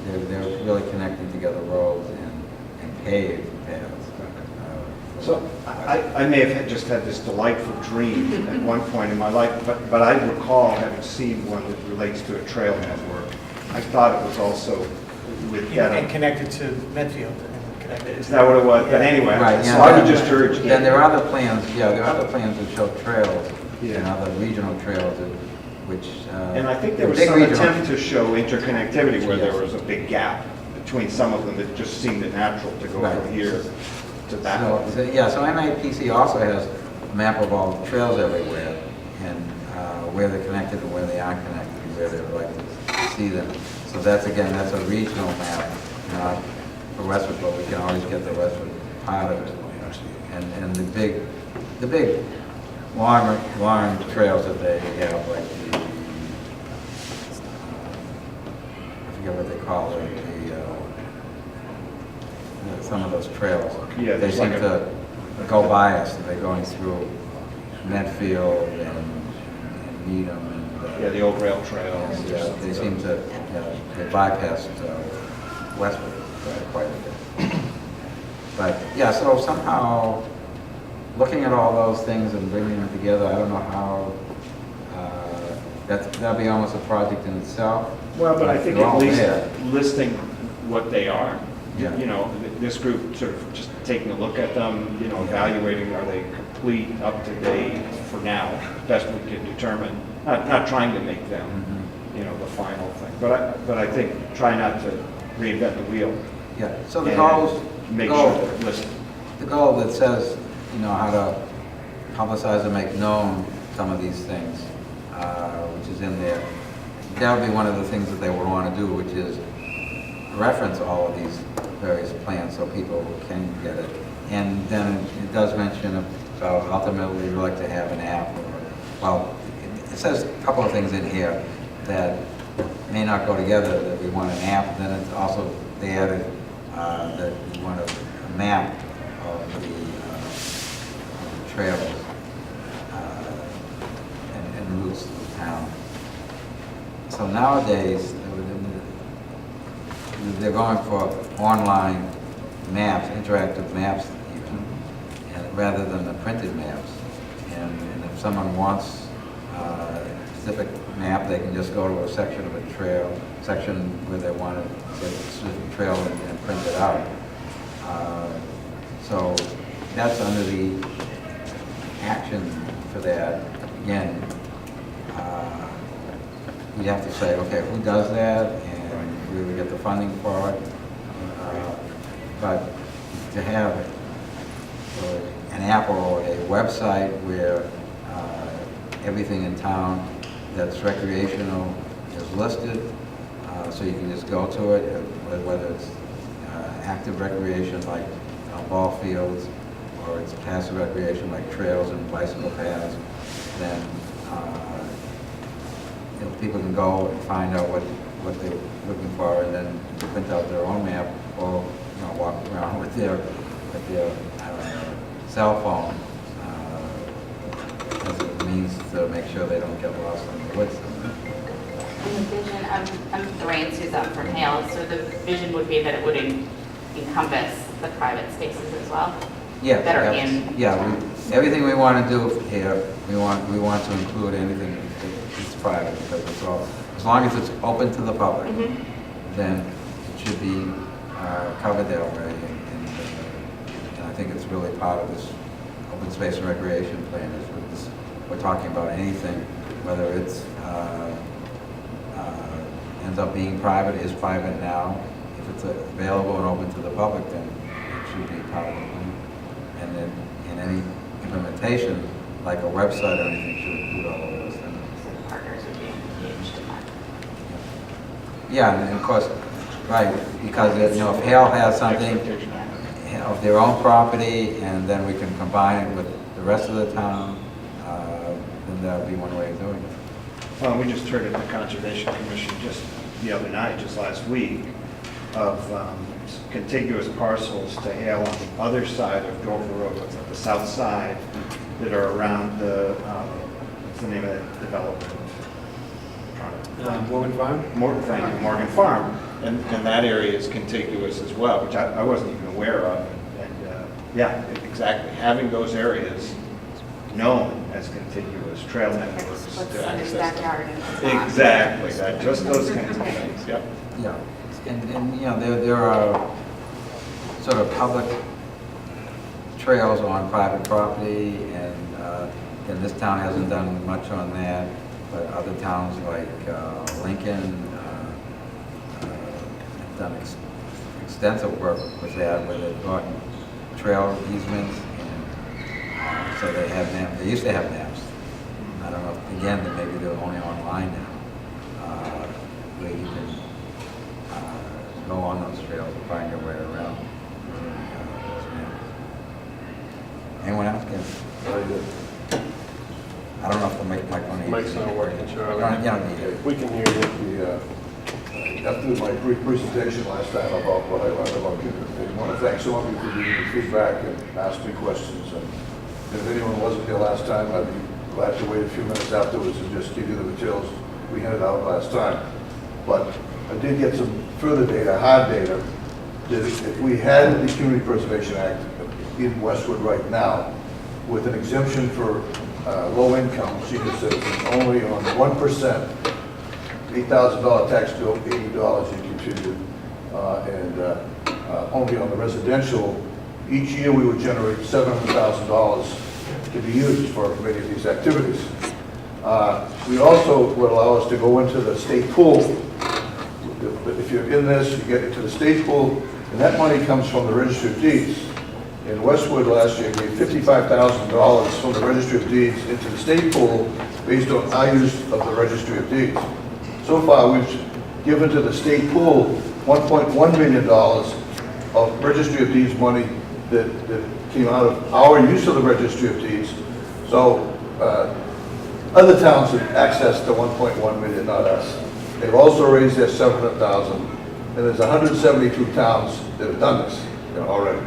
they're really connecting together roads and paved paths. So I may have just had this delightful dream at one point in my life, but I recall having seen one that relates to a trail network. I thought it was also with And connected to Medfield and connected. Is that what it was? But anyway, Right, so yeah. I would just urge. Then there are other plans, there are other plans that show trails, Yeah. and other regional trails which. And I think there was big some regional- attempt to show interconnectivity where there Yes. was a big gap between some of them that just seemed natural to go Right. from here to that. So MAPC also has a map of all the trails everywhere, and where they're connected and where they aren't connected, and where they would like to see them. So that's a regional map, not for Westwood, but we can always get the Westwood part of it. And the big long trails that they have, like I forget what they call it, some of those trails. Yeah, They there's seem like to go by us, they're going through Medfield and Needham and. Yeah, the old rail trails. And, they seem to, they bypassed Westwood quite a bit. But, so somehow, looking at all those things and bringing them together, I don't know how, that'll be almost a project in itself. Well, but I think They're at all least there. listing what they are. Yeah. You know, this group sort of just taking a look at them, evaluating, are they complete, up to date for now, best we can determine. Not trying to make them, the final thing. But I think try not to reinvent the wheel. Yeah, so the and goals. Make goal- sure they're listed. The goal that says, how to publicize and make known some of these things, which is in there. That would be one of the things that they would want to do, which is reference all of these various plans so people can get it. And then it does mention about ultimately we'd like to have an app. It says a couple of things in here that may not go together, that we want an app. Then it's also, they added that we want a map of the trails and routes to the town. So nowadays, they're going for online maps, interactive maps even, and rather than the printed maps. And if someone wants a specific map, they can just go to a section of a trail, section where they want to get a specific trail and print it out. So that's under the action for that. Again, you have to say, okay, who does that, and we would get the funding for it. But to have an app or a website where everything in town that's recreational is listed, so you can just go to it, whether it's active recreation like ball fields, or it's passive recreation like trails and bicycle paths, then people can go and find out what they're looking for, and then print out their own map, or walk around with their cell phone as a means to make sure they don't get lost in the woods. And the vision, I'm Lorraine Suzanne from Hale, so the vision would be that it would encompass the private spaces as well? Yeah, That are in. Everything we want to do here, we want to include anything that's private, because it's all, as long as it's open to the public, then it should be covered that already, and I think it's really part of this open space and recreation plan. Is with this, we're talking about anything, whether it's ends up being private, is private now. If it's available and open to the public, then it should be part of the plan. And then in any implementation, like a website or anything, should include all of those things. So partners would be engaged in that. Yeah, and of course, right, because if Hale has something of their own property, and then we can combine it with the rest of the town, then that would be one way of doing it. Well, we just heard at the Conservation Commission just the other night, just last week, of contiguous parcels to Hale on the other side of Dover Road, what's that, the south side, that are around the, what's the name of that development? Morgan Farm? Thank you, Morgan Farm. And that area is contiguous as well, which I wasn't even aware of. And yeah, exactly. Having those areas known as contiguous trail networks What's to in his access them. backyard and what's not. Exactly, that, just those kinds of things, yep. Yeah, and there are sort of public trails on private property, and this town hasn't done much on that, but other towns like Lincoln have done extensive work with that, where they've gotten trail easements, and so they have maps. They used to have maps. I don't know, again, that maybe they're only online now, where you can go on those trails and find your way around those maps. Anyone else? Yes. Very good. I don't know if the microphone. Mic's not working, Charlie. You don't need it. We can hear you. After my brief presentation last time about what I learned about you, I want to thank some of you for giving me feedback and asking me questions. And if anyone wasn't here last time, I'd be glad to wait a few minutes afterwards and just give you the materials we handed out last time. But I did get some further data, hard data, that if we had the Community Preservation Act in Westwood right now, with an exemption for low-income senior citizens, only on 1%, $8,000 tax bill, $80 you contribute, and only on the residential, each year we would generate $700,000 to be used for many of these activities. We also would allow us to go into the state pool. If you're in this, you get into the state pool, and that money comes from the Registry of Deeds. In Westwood last year, gave $55,000 from the Registry of Deeds into the state pool based on our use of the Registry of Deeds. So far, we've given to the state pool $1.1 million of Registry of Deeds money that came out of our use of the Registry of Deeds. So other towns have accessed the $1.1 million, not us. They've also raised their $700,000, and there's 172 towns that have done this already,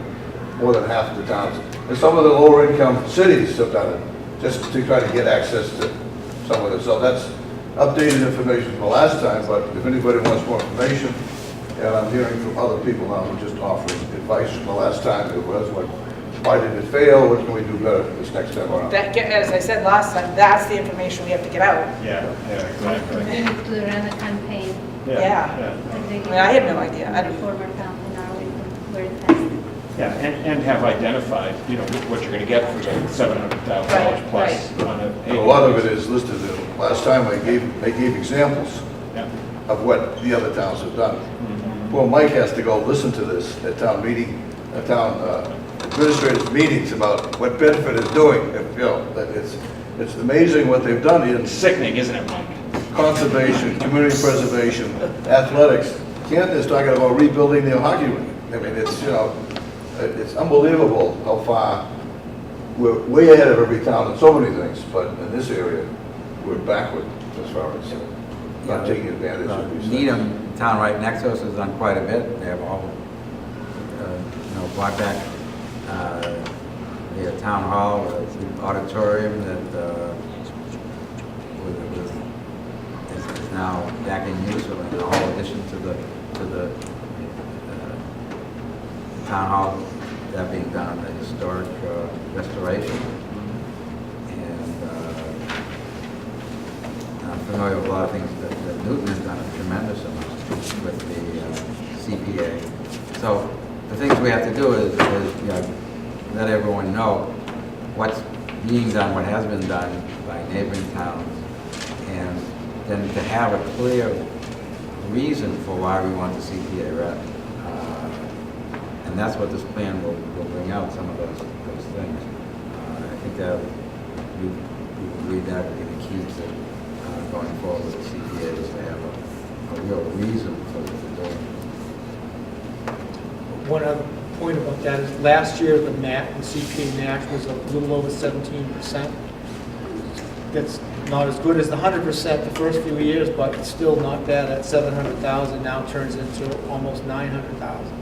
more than half of the towns. And some of the lower income cities have done it, just to try to get access to some of this. So that's updated information from the last time, but if anybody wants more information, and I'm hearing from other people now who just offering advice from the last time, it was like, why did it fail? What can we do better this next time around? As I said last time, that's the information we have to get out. Yeah, exactly. We need to run a campaign. Yeah. I mean, I had no idea. I don't. Former town in Arlington, where it has. Yeah, and have identified, what you're going to get for the $700,000 plus on A lot of it is listed in, last time I gave examples of what the other towns have done. Well, Mike has to go listen to this at town meeting, at town administrators meetings about what Bedford is doing. That it's amazing what they've done in Sickening, isn't it, Mike? conservation, community preservation, athletics. Canton is talking about rebuilding their hockey rink. I mean, it's unbelievable how far we're way ahead of every town in so many things, but in this area, we're backward as far as not taking advantage of these things. Needham, town right next to us, has done quite a bit. They have all, brought back the town hall, the auditorium that is now back in use, in all addition to the town hall, that being done, the historic restoration. And I'm familiar with a lot of things that Newton has done a tremendous amount with the CPA So the things we have to do is let everyone know what's being done, what has been done by neighboring towns, and then to have a clear reason for why we want the CPA rep. And that's what this plan will bring out, some of those things. I think that we read that would be the key to going forward with the CPA, is to have a real reason for what we're doing. One other point about that is last year the CPA match was a little over 17%. That's not as good as the 100% the first few years, but it's still not bad. At 700,000 now turns into almost 900,000.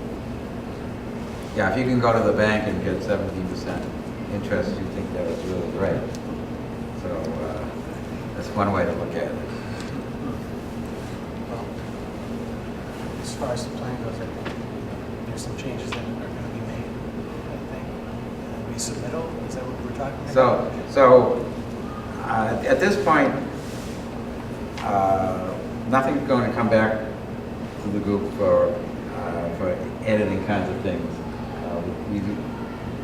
Yeah, if you can go to the bank and get 17% interest, you think that was really great. So that's one way to look at it. As far as the plan goes, I think there's some changes that are going to be made, I think. Resubmittal, is that what we're talking about? So at this point, nothing's going to come back to the group for editing kinds of things.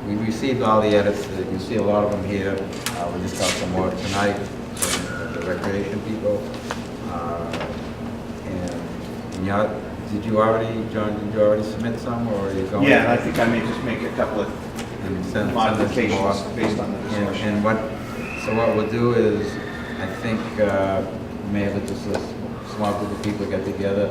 We received all the edits. You see a lot of them here. We just got some more tonight from the recreation people. Did you already, John, submit some, or are you going? Yeah, and I think I may just make a couple of send modifications based on the discussion. So what we'll do is, I think, we may have just a small group of people get together,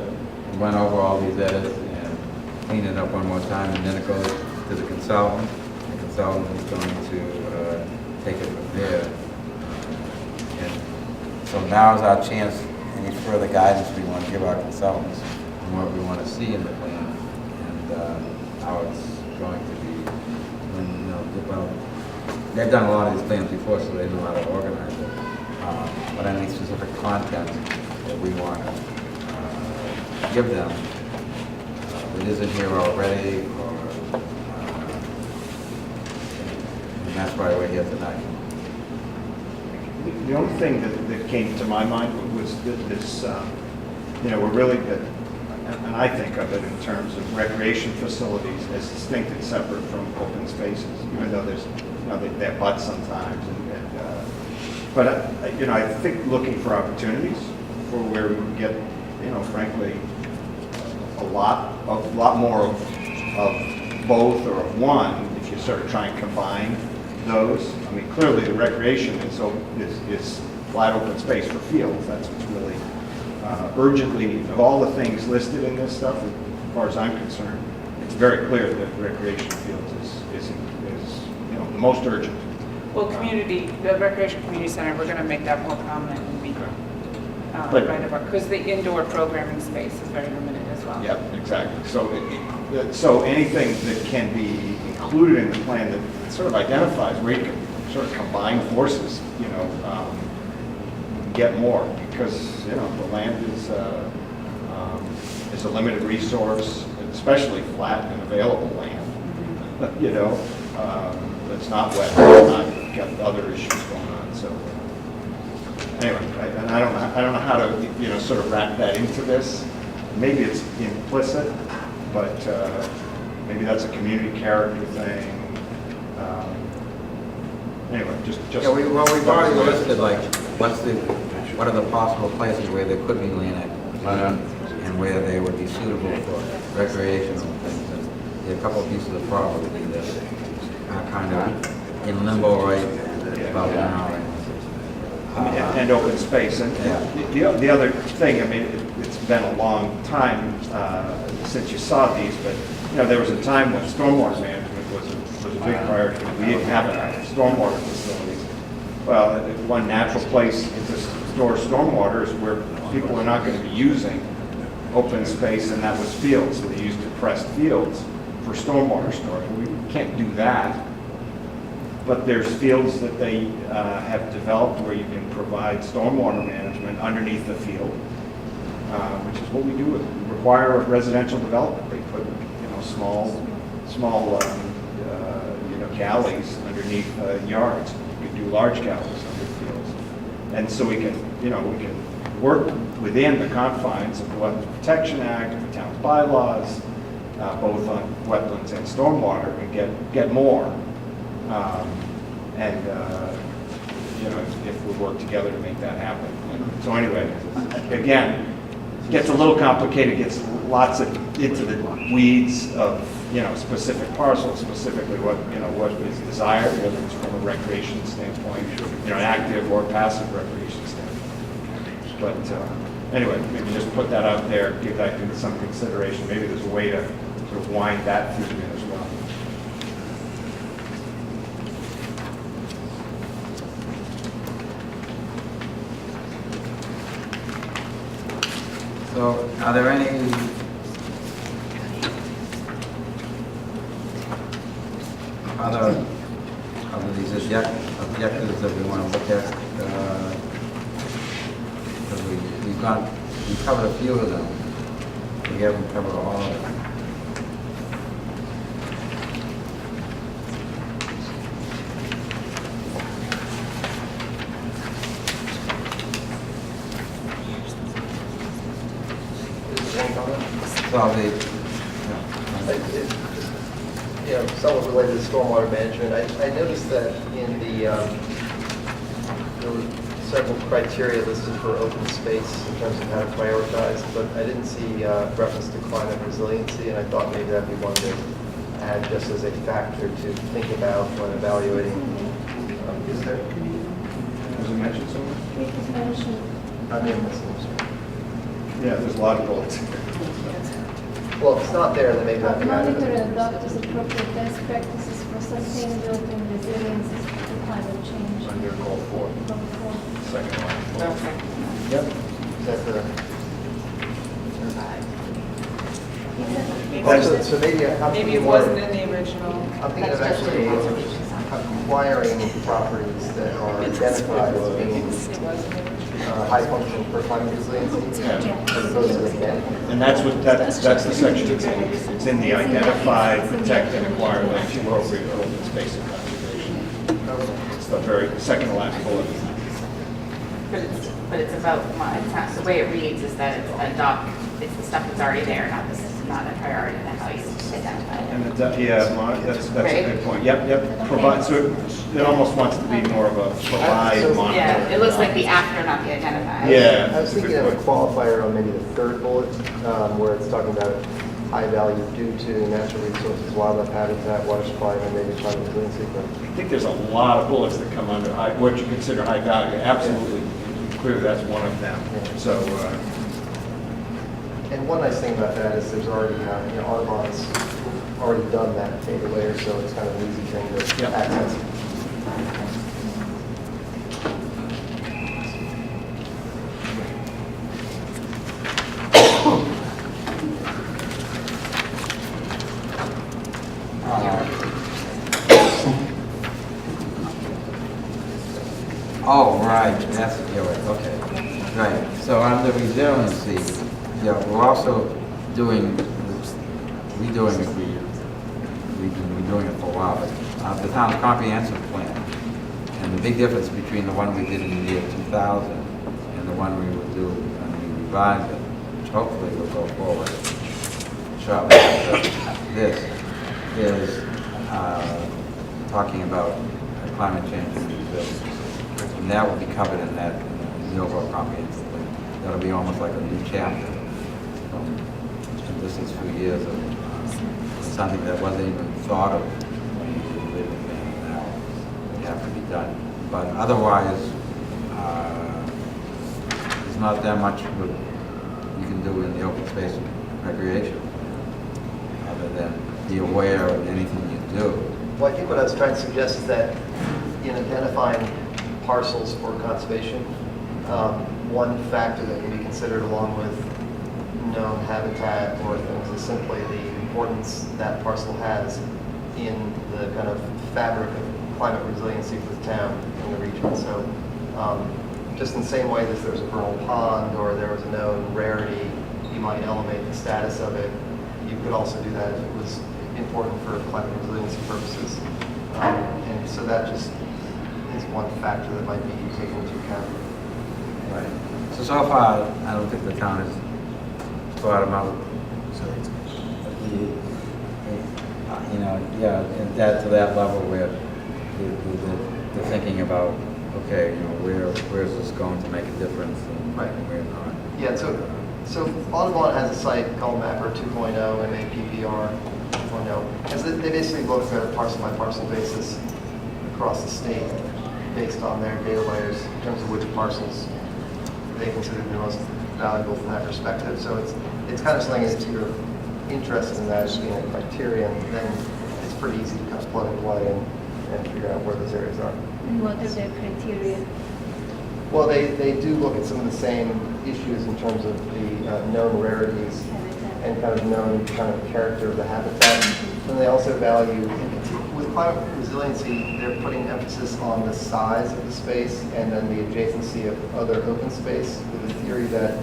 and run over all these edits, and clean it up one more time, and then it goes to the consultant. The consultant is going to take it from there. And so now is our chance, any further guidance we want to give our consultants on what we want to see in the plan, and how it's going to be. Well, they've done a lot of these plans before, so they know how to organize it. But any specific content that we want to give them that isn't here already, and that's why we're here tonight. The only thing that came to my mind was this, we're really, and I think of it in terms of recreation facilities as distinct and separate from open spaces, even though there's, they butt sometimes. But I think looking for opportunities for where we can get, frankly, a lot more of both or of one, if you sort of try and combine those. I mean, clearly the recreation is wide open space for fields. That's what's really urgently, of all the things listed in this stuff, as far as I'm concerned, it's very clear that recreation fields is the most urgent. Well, the recreation community center, we're going to make that more prominent and be because the indoor programming space is very limited as well. Yep, exactly. So anything that can be included in the plan that sort of identifies where you can sort of combine forces, get more, because the land is a limited resource, especially flat and available land. It's not wet, it's not got other issues going on. So anyway, I don't know how to sort of wrap that into this. Maybe it's implicit, but maybe that's a community character thing. Anyway, just. Yeah, we've already listed what are the possible places where there could be land and where they would be suitable for recreational things. And there are a couple of pieces of property that are kind of in limbo right about now. And open space. And the other thing, I mean, it's been a long time since you saw these, but there was a time when stormwater management was a big priority. We didn't have enough stormwater facilities. Well, one natural place to store stormwater is where people are not going to be using open space, and that was fields. So they used depressed fields for stormwater storage. We can't do that. But there's fields that they have developed where you can provide stormwater management underneath the field, which is what we do. We require residential development. They put small galleys underneath yards. We do large galleys under fields, and so we can work within the confines of the Wetlands Protection Act, the town's bylaws, both on wetlands and stormwater, and get more. And you know, if we work together to make that happen. So anyway, again, it gets a little complicated, gets lots of into the weeds of, you know, specific parcels, specifically what is desired, whether it's from a recreation standpoint, you know, active or passive recreation standpoint. But anyway, maybe just put that out there, give that some consideration. Maybe there's a way to sort of wind that through as well. So are there any other of these objectives that we want to look at? Because we've covered a few of them. We haven't covered all of them. So You know, somewhat related to stormwater management, I noticed that in there were several criteria listed for open space in terms of how to prioritize, but I didn't see reference to climate resiliency, and I thought maybe that'd be one to add just as a factor to think about when evaluating. Is there? Was it mentioned somewhere? It was mentioned. I may have missed it. Yeah, there's a lot of bullets. Well, if it's not there, then maybe that'd be Monitor added. and adopt as appropriate best practices for sustainability and resilience to climate change. Under goal 4, Goal 4. second line. Yep. Is that the? So maybe Maybe it wasn't in the original. I'm thinking of That's just actually for the conservation side. acquiring properties that are identified as being It wasn't. high function for climate resiliency, as opposed to again. And that's what, that's the section it's in. It's in the identify, protect, and acquire land for appropriate open space and conservation. It's the very second to last bullet. But it's about, it's not, the way it reads is that it's the stuff that's already there, not a priority, and how you identify it. And that's a good point. Yep. Provide, so it almost wants to be more of a provide, monitor. Yeah, it looks like the after, not the identify. Yeah. I was thinking of a qualifier on maybe the third bullet, where it's talking about high value due to natural resources, wildlife habitat, water supply, and maybe climate resiliency. But I think there's a lot of bullets that come under what you consider high value. Absolutely. Clearly, that's one of them. Yeah. So, and one nice thing about that is there's already, Audubon's already done that data layer, so it's kind of an easy thing to Yep. access. Oh, right, that's, you're right, okay. Right, so under resiliency, yeah, we're also doing, redoing it, we've been doing it for a while, but the town's comprehensive plan, and the big difference between the one we did in the year 2000 and the one we will do when we revise it, which hopefully will go forward shortly after this, is talking about climate change and resilience. And that will be covered in that, in the overall comprehensive plan. That'll be almost like a new chapter. And this is for years of something that wasn't even thought of when you live in there now. It have to be done. But otherwise, there's not that much you can do in the open space recreation, other than be aware of anything you do. Well, I think what I was trying to suggest is that in identifying parcels for conservation, one factor that can be considered along with known habitat or things is simply the importance that parcel has in the kind of fabric of climate resiliency for the town and the region. So just in the same way that there's a vernal pond or there was a known rarity, you might elevate the status of it. You could also do that if it was important for climate resiliency purposes. And so that just is one factor that might be taken into account. Right. So far, I don't think the town has thought about the yeah, and that, to that level where they're thinking about, okay, where's this going to make a difference and Right. where not. Yeah, so Audubon has a site called Mapper 2.0, MAPPR 2.0. As they basically look at a parcel by parcel basis across the state based on their data layers in terms of which parcels they consider the most valuable from that perspective. So it's kind of something, if you're interested in that as being a criterion, then it's pretty easy to kind of plug and play and figure out where those areas are. And what are the criteria? Well, they do look at some of the same issues in terms of the known rarities and kind of known kind of character of the habitat. And they also value, with climate resiliency, they're putting emphasis on the size of the space and then the adjacency of other open space, with the theory that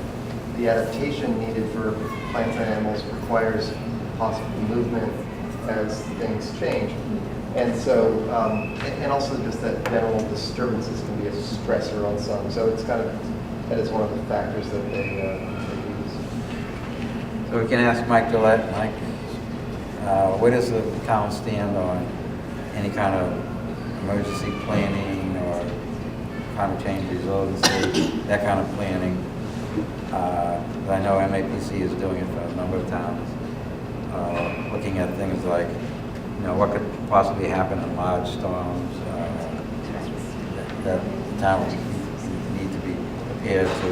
the adaptation needed for plants and animals requires possible movement as things change. And so, and also just that general disturbances can be a stressor on some. So it's kind of, that is one of the factors that they use. So we can ask Mike Gillette. Mike, where does the town stand on any kind of emergency planning or climate change resiliency, that kind of planning? I know MAPC is doing it for a number of towns, looking at things like, what could possibly happen in large storms, that the town need to be prepared to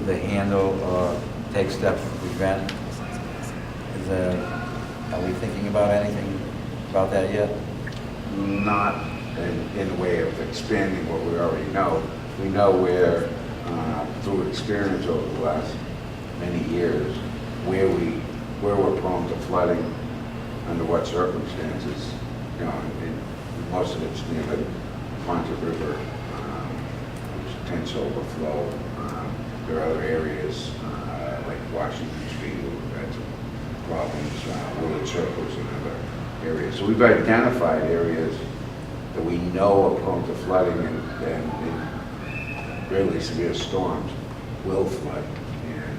either handle or take steps to prevent. Are we thinking about anything about that yet? Not in the way of expanding what we already know. We know where, through experience over the last many years, where we're prone to flooding, under what circumstances. And most of it's near the Pontiac River, which tends to overflow. There are other areas like Washington Street where we've had some problems, Willard Circles and other areas. So we've identified areas that we know are prone to flooding and really severe storms will flood. And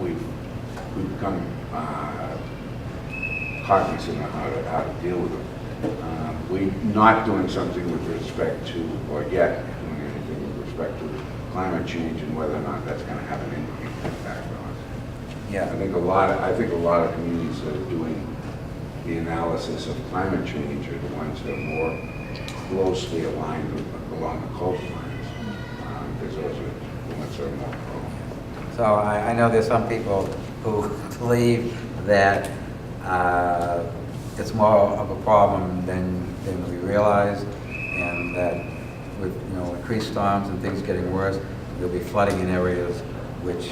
we've become cognizant of how to deal with them. We're not doing something with respect to, or yet doing anything with respect to climate change and whether or not that's going to have an impact on us. Yeah. I think a lot of communities that are doing the analysis of climate change are the ones that are more closely aligned along the coastlines, because those are the ones that are more prone. So I know there's some people who believe that it's more of a problem than we realize, and that with increased storms and things getting worse, there'll be flooding in areas which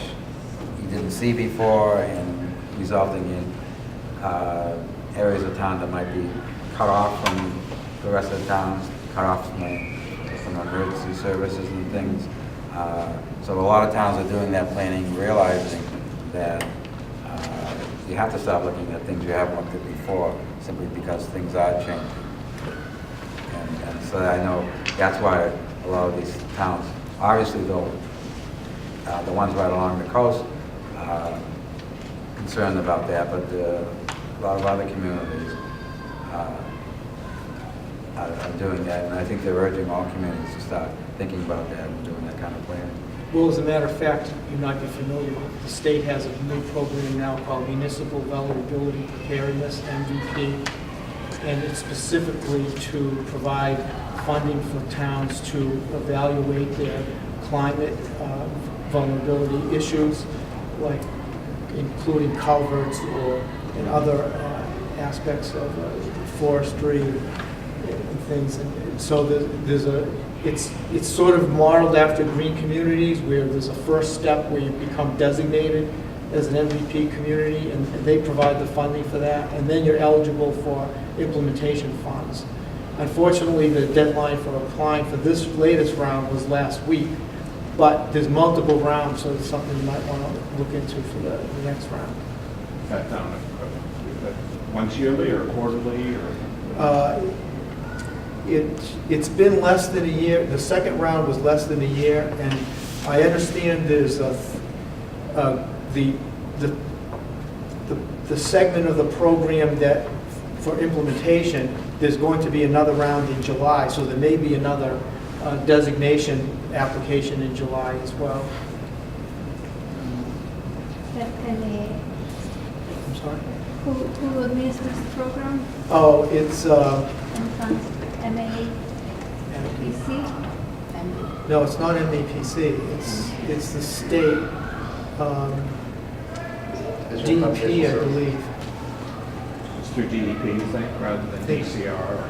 you didn't see before, and resulting in areas of town that might be cut off from the rest of the towns, cut off from emergency services and things. So a lot of towns are doing that planning, realizing that you have to start looking at things you haven't looked at before, simply because things are changing. And so I know that's why a lot of these towns, obviously though, the ones right along the coast, concerned about that, but a lot of other communities are doing that, and I think they're urging all communities to start thinking about that and doing that kind of planning. Well, as a matter of fact, you might be familiar with, the state has a new program now called Municipal Vulnerability Preparedness, MVP, and it's specifically to provide funding for towns to evaluate their climate vulnerability issues, like including culverts or in other aspects of forestry and things. And so it's sort of modeled after green communities, where there's a first step where you become designated as an MVP community, and they provide the funding for that, and then you're eligible for implementation funds. Unfortunately, the deadline for applying for this latest round was last week, but there's multiple rounds, so it's something you might want to look into for the next round. Is that done once yearly or quarterly or? It's been less than a year. The second round was less than a year, and I understand there's the segment of the program that for implementation, there's going to be another round in July, so there may be another designation application in July as well. And I'm sorry? who administers the program? Oh, it's, And funds, MA, PC? no, it's not MAPC, it's the state, DEP, I believe. It's through DEP, you think, rather than Think- DCR?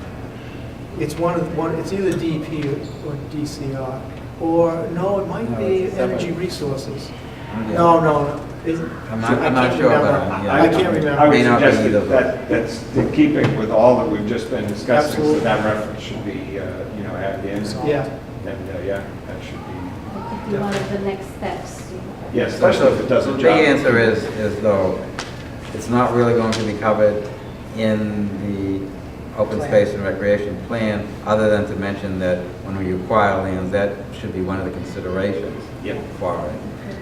It's it's either DEP or DCR, or, no, it might be Energy Resources. No. I'm not sure, but I can't remember. I would May not be suggest either. that that's in keeping with all that we've just been discussing, so Absolutely. that reference should be, added in. Yeah. And, yeah, that should be, That could be one of the next steps. yes, especially if it does the a big job. answer is though, it's not really going to be covered in the open space and recreation plan, other than to mention that when we acquire lands, that should be one of the considerations Yep. for it.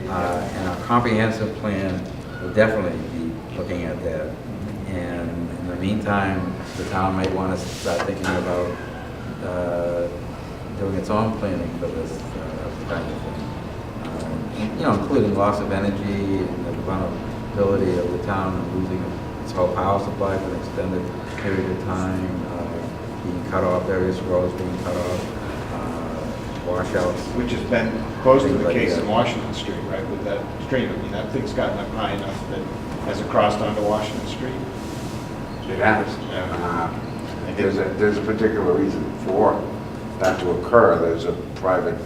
And our comprehensive plan will definitely be looking at that. And in the meantime, the town may want to start thinking about doing its own planning for this kind of thing. Including loss of energy and the vulnerability of the town losing its whole power supply for an extended period of time, being cut off, various roads being cut off, washouts. Which has been close to Things the like case that. in Washington Street, right, with that stream. I mean, that thing's gotten up high enough that, has it crossed onto Washington Street? It has. There's a particular reason for that to occur. There's a private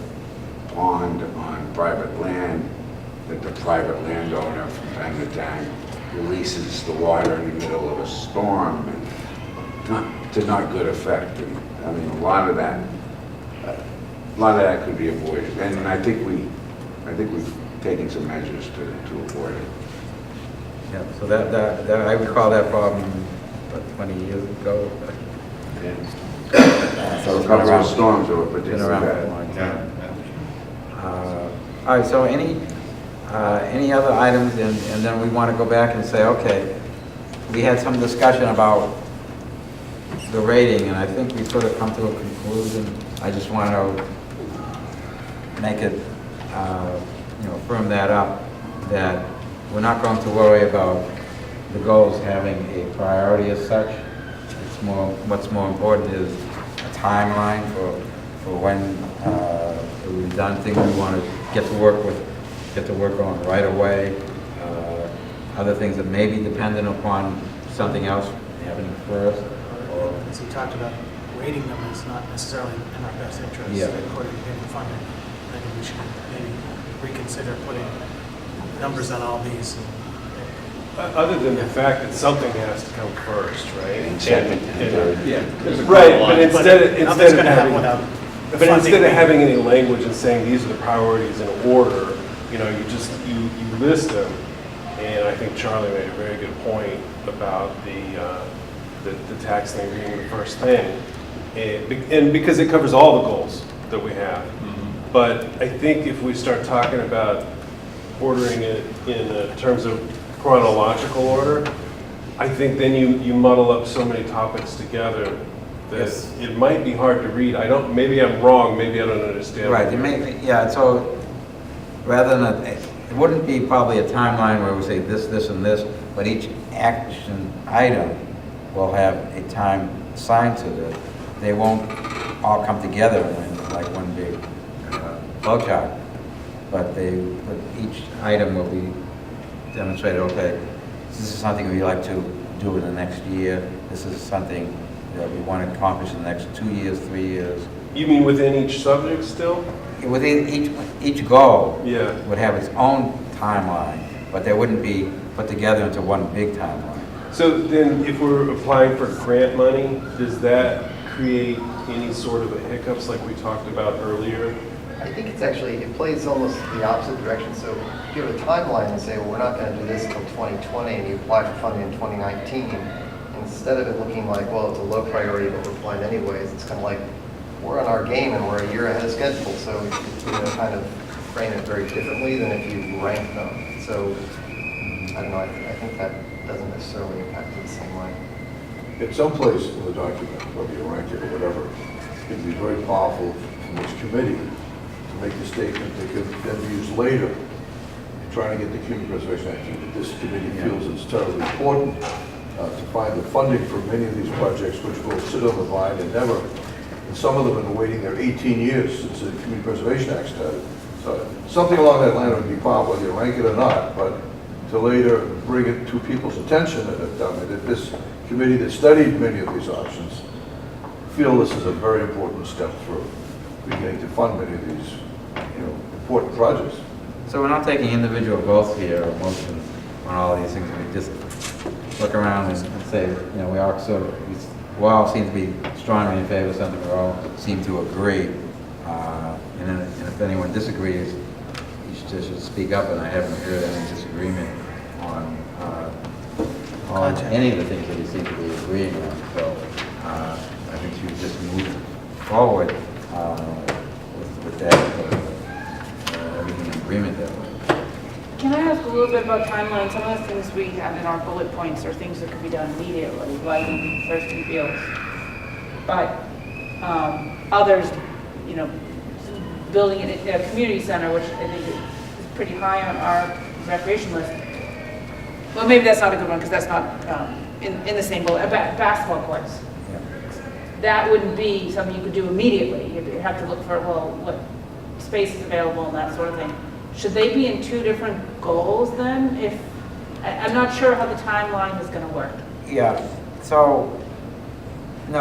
pond on private land that the private landowner from time to time releases the water in the middle of a storm, and to not good effect. And, I mean, a lot of that could be avoided, and I think we've taken some measures to avoid it. Yeah, so that I recall that problem about 20 years ago. So a couple of storms that were Been particularly around for a bad. long time. All right, so any other items, and then we want to go back and say, okay, we had some discussion about the rating, and I think we sort of come to a conclusion. I just want to make it, firm that up, that we're not going to worry about the goals having a priority as such. It's what's more important is a timeline for when we've done things we want to get to work on right away. Other things that may be dependent upon something else happening first. Or As you talked about, rating them is not necessarily in our best interest. Yeah. According to getting funding, I think we should maybe reconsider putting numbers on all these. Other than the fact that something has to come first, right? Yeah. There's a Right, couple but lines. Nothing's going to happen without the But instead funding. of having any language and saying these are the priorities in order, you you list them. And I think Charlie made a very good point about the tax thing being the first thing. And because it covers all the goals that we have. But I think if we start talking about ordering it in terms of chronological order, I think then you muddle up so many topics together that Yes. it might be hard to read. Maybe I'm wrong, maybe I don't understand. Right, so rather than, it wouldn't be probably a timeline where we say this, and this, but each action item will have a time assigned to it. They won't all come together in like one big flow chart, but each item will be demonstrated, okay, this is something we'd like to do in the next year, this is something that we want to accomplish in the next 2 years, 3 years. You mean within each subject still? Within each goal Yeah. would have its own timeline, but they wouldn't be put together into one big timeline. So then if we're applying for grant money, does that create any sort of a hiccups like we talked about earlier? I think it plays almost the opposite direction. So if you have a timeline and say, well, we're not going to do this until 2020, and you apply for funding in 2019, instead of it looking like, well, it's a low priority, but we're applying anyways, it's kind of like, we're on our game and we're a year ahead of schedule. So you kind of frame it very differently than if you rank them. So I don't know, I think that doesn't necessarily impact it the same way. at some place in the document, whether you rank it or whatever, it'd be very powerful from this committee to make a statement that could then be used later in trying to get the Community Preservation Act that this committee feels is terribly important to find the funding for many of these projects which will sit on the vine and never, and some of them have been waiting there 18 years since the Community Preservation Act started. So something along that line would be powerful, whether you rank it or not, but to later bring it to people's attention that this committee that studied many of these options feel this is a very important step for beginning to fund many of these, important projects. So we're not taking individual votes here or motions on all these things. We just look around and say, we all seem to be strongly in favor of something. We all seem to agree. And if anyone disagrees, each should speak up. And I haven't heard any disagreement on any of the things that you seem to be agreeing on. So I think you just move forward with that, everything in agreement that way. Can I ask a little bit about timeline? Some of the things we have in our bullet points are things that could be done immediately, lighting, thirsty fields. But others, building a community center, which I think is pretty high on our recreation list. Well, maybe that's not a good one because that's not in the same bullet. Basketball courts. Yeah. That wouldn't be something you could do immediately. You have to look for, what space is available and that sort of thing. Should they be in two different goals then? I'm not sure how the timeline is going to work. Yeah, so,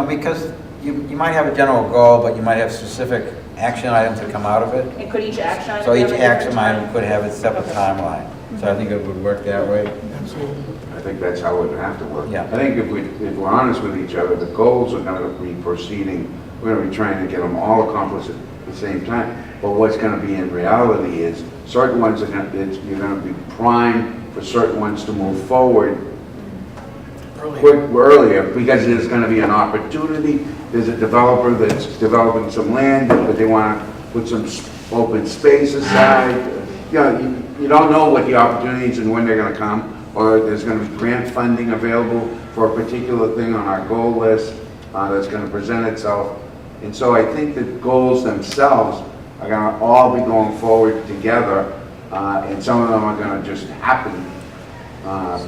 because you might have a general goal, but you might have specific action items that come out of it. And could each action item? So each have a action different item could have its separate timeline. So I think it would work that way. Absolutely. I think that's how it would have to work. Yeah. I think if we're honest with each other, the goals are going to be proceeding, we're going to be trying to get them all accomplished at the same time. But what's going to be in reality is certain ones you're going to be primed for certain ones to move forward earlier because there's going to be an opportunity. There's a developer that's developing some land, but they want to put some open space aside. You don't know what the opportunities and when they're going to come, or there's going to be grant funding available for a particular thing on our goal list that's going to present itself. And so I think the goals themselves are going to all be going forward together, and some of them are going to just happen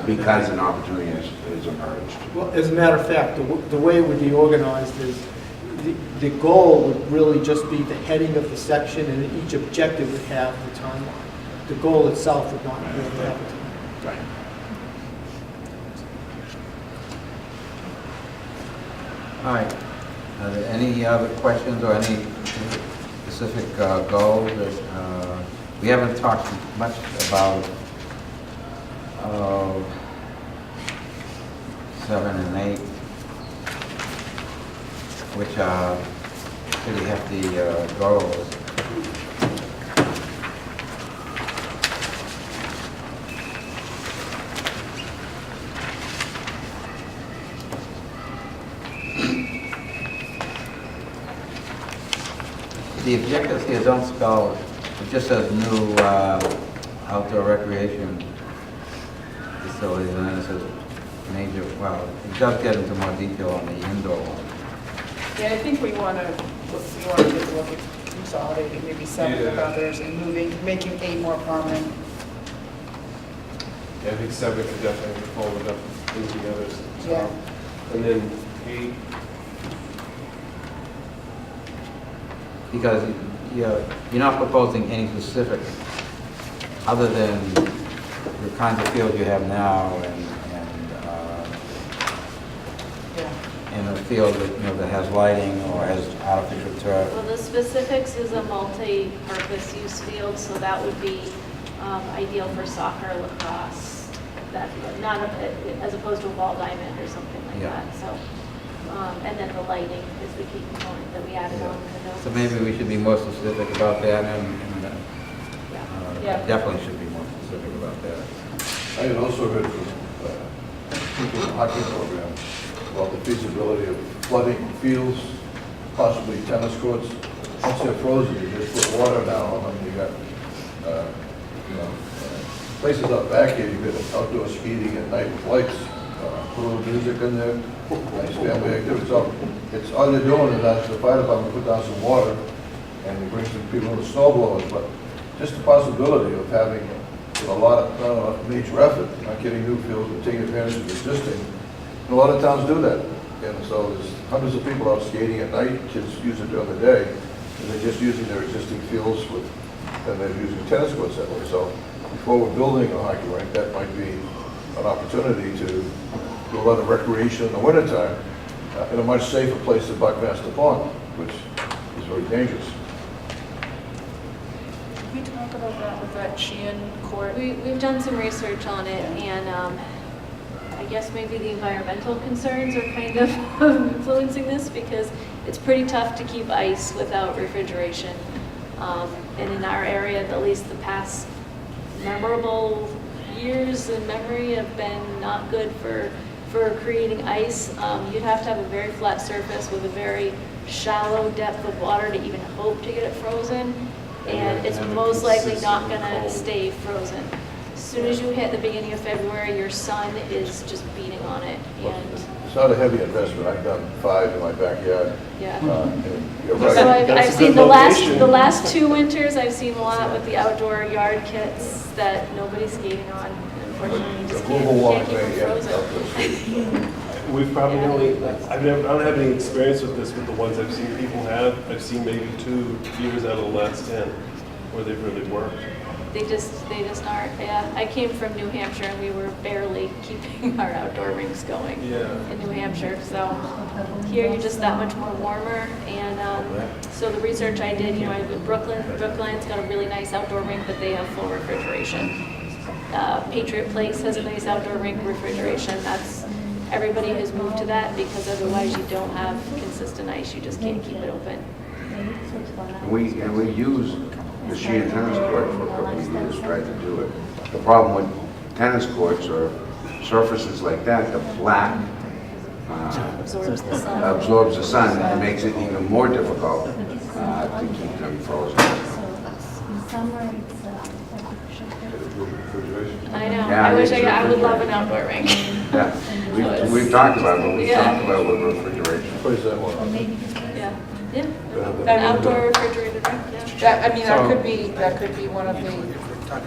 because an opportunity has emerged. Well, as a matter of fact, the way it would be organized is the goal would really just be the heading of the section, and each objective would have the timeline. The goal itself would not really have a timeline. Right. All right. Are there any other questions or any specific goals that we haven't talked much about 7 and 8, which are pretty hefty goals. The objectives here don't spell, it just says new outdoor recreation facilities, and then it says major, well, it does get into more detail on the indoor one. Yeah, I think we want to take a look at consolidating maybe 7 with others and making 8 more prominent. Yeah, I think 7 could definitely be folded up into the others. Yeah. And then 8. Because you're not proposing any specific, other than the kinds of fields you have now and a field that, that has lighting or has artificial turf. Well, the specifics is a multi-purpose use field, so that would be ideal for soccer, lacrosse, that, as opposed to a ball diamond or something like that. So, and then the lighting is the key component that we added on to the notes. So maybe we should be more specific about that, and definitely should be more specific about that. I had also heard from people in the hockey program about the feasibility of flooding fields, possibly tennis courts. Once they're frozen, you just put water down on them. You got, places out back here, you get outdoor skating at night with lights. put a little music in there, nice family activity. So it's, all you're doing is ask the fire department to put down some water and you bring some people in the snow blowers, but just the possibility of having a lot of, not enough major effort, not getting new fields, but taking advantage of existing. And a lot of towns do that. And so there's hundreds of people out skating at night, kids use it during the day, and they're just using their existing fields with, and they're using tennis courts that way. So before we're building a hockey rink, that might be an opportunity to do a lot of recreation in the wintertime in a much safer place than Buckmaster Pond, which is very dangerous. Can we talk about that with that Sheehan court? We've done some research on it, and I guess maybe the environmental concerns are kind of influencing this, because it's pretty tough to keep ice without refrigeration. And in our area, at least the past memorable years in memory have been not good for creating ice. You'd have to have a very flat surface with a very shallow depth of water to even hope to get it frozen. And it's most likely not gonna stay frozen. As soon as you hit the beginning of February, your sun is just beating on it, and It's not a heavy investment. I've done 5 in my backyard. yeah. And you're right. So I've That's a seen good the location. last 2 winters, I've seen a lot with the outdoor yard kits that nobody's skating on. Unfortunately, you just Global warming, can't keep yeah, them frozen. We've probably only, I don't have any experience with this, but the ones I've seen people have, I've seen maybe 2 years out of the last 10 where they've really worked. They just aren't, yeah. I came from New Hampshire and we were barely keeping our outdoor rinks going in New Hampshire. So here you're just that much more warmer. And so the research I did, you know, in Brookline's got a really nice outdoor rink, but they have full refrigeration. Patriot Place has a nice outdoor rink refrigeration. Everybody has moved to that because otherwise you don't have consistent ice. You just can't keep it open. We use the Sheehan tennis court for a couple of years, tried to do it. The problem with tennis courts or surfaces like that, the black Absorbs the sun. absorbs the sun and makes it even more difficult to keep them frozen. In summer, it's I know. Yeah, I wish it's I would love refrigerated. an outdoor rink. Yeah, we've talked about it, but we talked about it with refrigeration. Where's that one? Yeah, yeah. An outdoor refrigerated rink, yeah. That, I mean, that could be one of the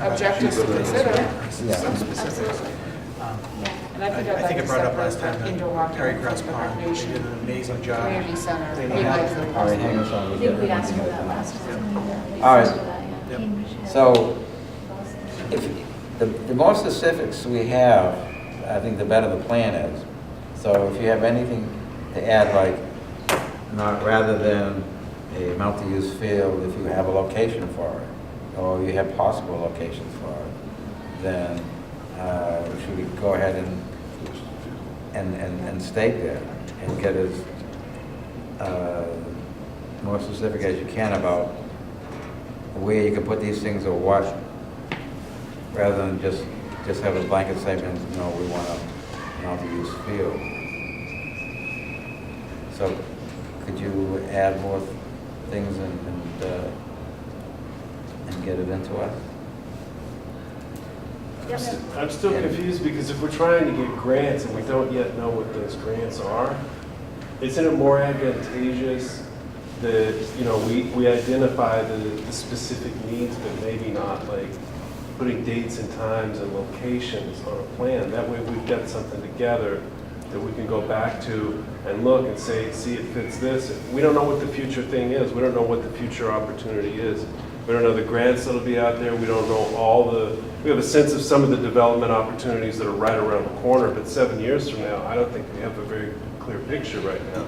objectives to consider. Absolutely. And I think I'd I like think I to brought it up set last time, the indoor hockey Terry rink Cross for the Pond, they recreation did an amazing job. community center. They Maybe have- that's the- All right, hang on, I think we asked for that last time. All right. For that, yeah. So, if, the more specifics we have, I think the better the plan is. So if you have anything to add, like, not rather than a multi-use field, if you have a location for it, or you have possible locations for it, then should we go ahead and state that and get as more specific as you can about where you can put these things or what, rather than just have a blanket statement, you know, we want a multi-use field. So could you add more things and get it into us? I'm still confused because if we're trying to get grants and we don't yet know what those grants are, isn't it more advantageous that, you know, we identify the specific needs, but maybe not like putting dates and times and locations on a plan? That way we've got something together that we can go back to and look and say, see, it fits this. We don't know what the future thing is. We don't know what the future opportunity is. We don't know the grants that'll be out there. We don't know we have a sense of some of the development opportunities that are right around the corner, but 7 years from now, I don't think we have a very clear picture right now.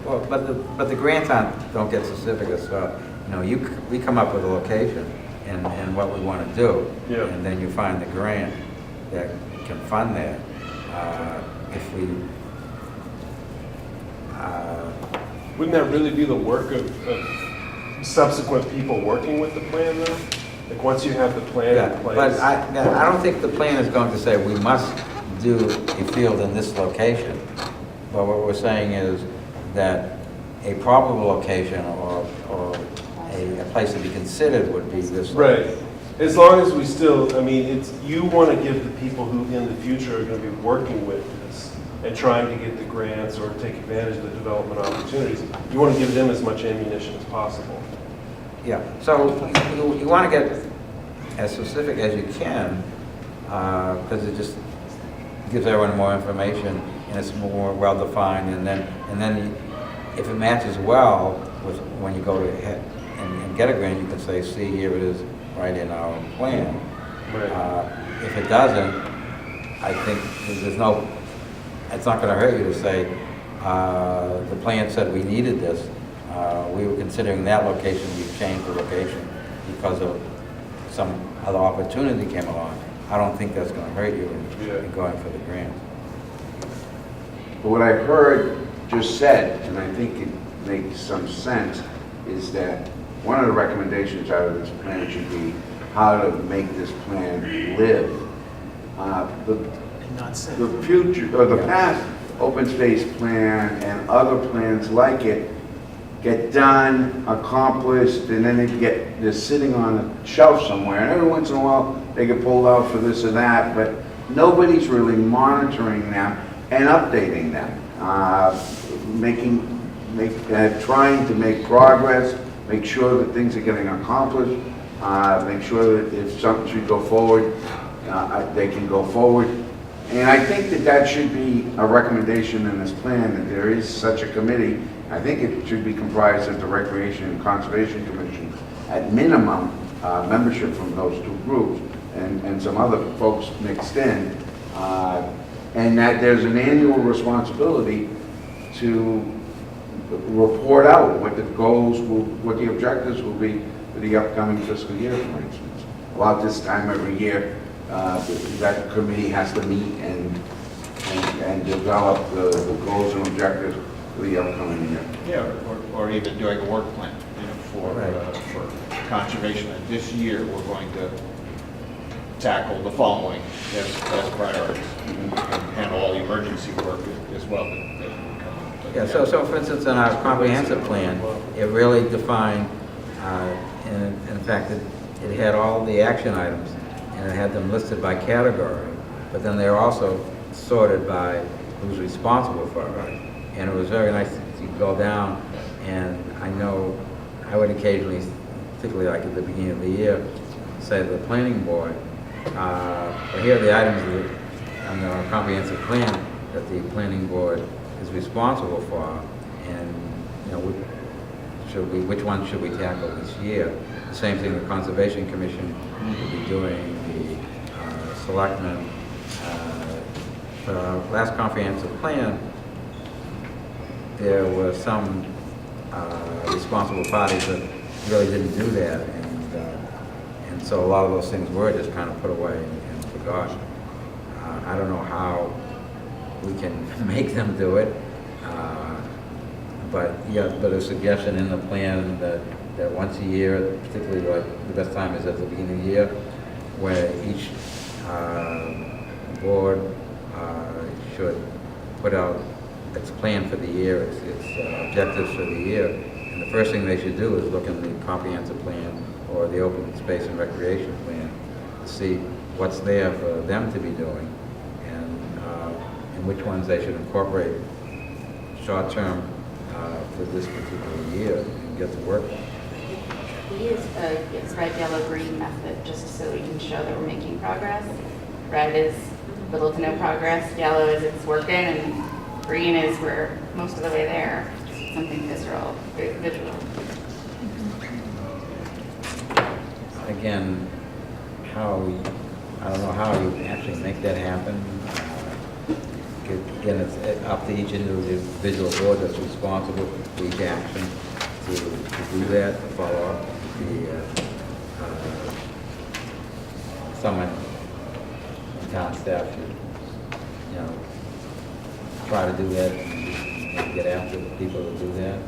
Well, but the grants don't get specific as well. You know, we come up with a location and what we want to do, Yeah. and then you find the grant that can fund that. If we Wouldn't that really be the work of subsequent people working with the plan though? Like once you have the plan Yeah, in place? but I don't think the plan is going to say we must do a field in this location. But what we're saying is that a probable location or a place to be considered would be this. Right. As long as we still, I mean, you want to give the people who in the future are going to be working with this and trying to get the grants or take advantage of the development opportunities. You want to give them as much ammunition as possible. Yeah, so you want to get as specific as you can, because it just gives everyone more information and it's more well-defined, and then if it matches well with when you go to and get a grant, you can say, see, here it is right in our plan. Right. If it doesn't, I think it's not going to hurt you to say, the plan said we needed this. We were considering that location, we've changed the location because of some other opportunity came along. I don't think that's going to hurt you in going for the grant. But what I've heard just said, and I think it makes some sense, is that one of the recommendations out of this plan should be how to make this plan live. And not sit. The future, or the past open space plan and other plans like it get done, accomplished, and then they're sitting on a shelf somewhere, and every once in a while they get pulled out for this or that, but nobody's really monitoring them and updating them, trying to make progress, make sure that things are getting accomplished, make sure that if something should go forward, they can go forward. And I think that should be a recommendation in this plan, that there is such a committee. I think it should be comprised of the Recreation and Conservation Commission, at minimum, membership from those two groups, and some other folks mixed in, and that there's an annual responsibility to report out what the goals will, what the objectives will be for the upcoming fiscal year, for instance. About this time every year, that committee has to meet and develop the goals and objectives for the upcoming year. Yeah, or even doing a work plan, for conservation. And this year, we're going to tackle the following as priorities, and handle all the emergency work as well. Yeah, so for instance, in our comprehensive plan, it really defined, in fact, it had all the action items, and it had them listed by category, but then they're also sorted by who's responsible for it. And it was very nice to go down, and I know I would occasionally, particularly like at the beginning of the year, say to the planning board, well, here are the items on the comprehensive plan that the planning board is responsible for, and which one should we tackle this year? The same thing the Conservation Commission will be doing, the selectmen. For our last comprehensive plan, there were some responsible parties that really didn't do that, and so a lot of those things were just kind of put away and forgotten. I don't know how we can make them do it, but a suggestion in the plan that once a year, particularly like the best time is at the beginning of the year, where each board should put out its plan for the year, its objectives for the year. And the first thing they should do is look in the comprehensive plan or the open space and recreation plan to see what's there for them to be doing, and which ones they should incorporate short-term for this particular year and get to work on. We use a red, yellow, green method just so we can show that we're making progress. Red is little to no progress, yellow is it's working, and green is we're most of the way there. Something visceral, very visual. Again, I don't know how you actually make that happen. Again, it's up to each individual board that's responsible for each action to do that, to follow up. Someone in town staff should, try to do that and get after the people that do that.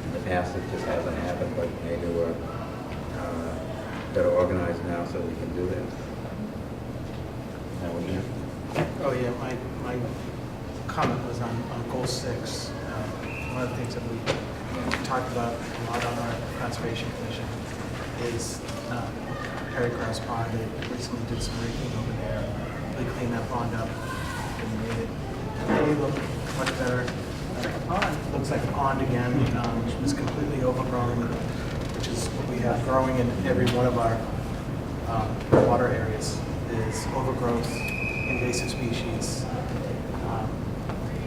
In the past, it just hasn't happened, but maybe we're better organized now so we can do that. That would be. Oh, yeah, my comment was on goal 6. One of the things that we talked about a lot on our Conservation Commission is Perry Cross Pond. They recently did some raking over there. They cleaned that pond up. and made it A, look much better. Looks like a pond again, which was completely overgrown, which is what we have growing in every one of our water areas, is overgrowth, invasive species.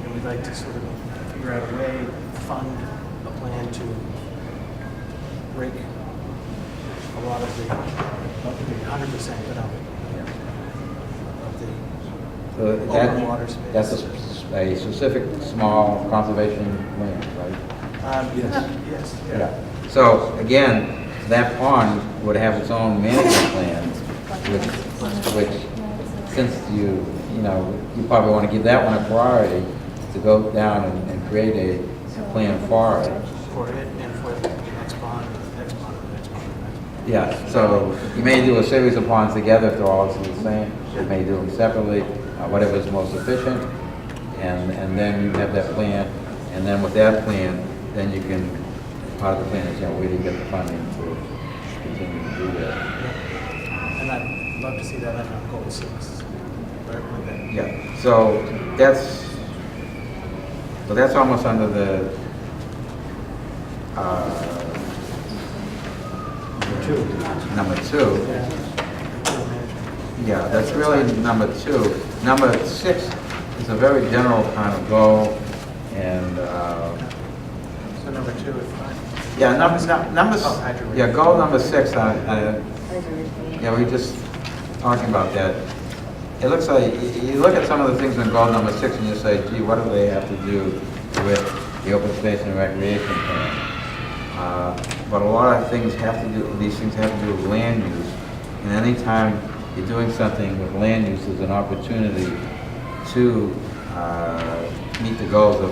And we'd like to sort of figure out a way, fund a plan to break a lot of the, not to be 100%, but of the So open water space. that's a specific small conservation land, right? Yes. Yeah. So again, that pond would have its own management plan, which since you probably want to give that one a priority to go down and create a plan for it. For it and for the next pond, and the next pond, and the next pond, and the next pond. Yeah, so you may do a series of ponds together if they're all the same. You may do them separately, whatever is most efficient. And then you have that plan, and then with that plan, then you can, part of the plan is, where do you get the funding to continue to do that? And I'd love to see that on goal 6. With that. Yeah, so that's almost under the, number 2. Yeah, that's really number 2. Number 6 is a very general kind of goal, and So number 2 is fine. yeah, goal number 6. We're just talking about that. It looks like you look at some of the things in goal number 6, and you say, gee, what do they have to do with the open space and recreation plan? But a lot of things have to do. These things have to do with land use, and anytime you're doing something with land use, there's an opportunity to meet the goals of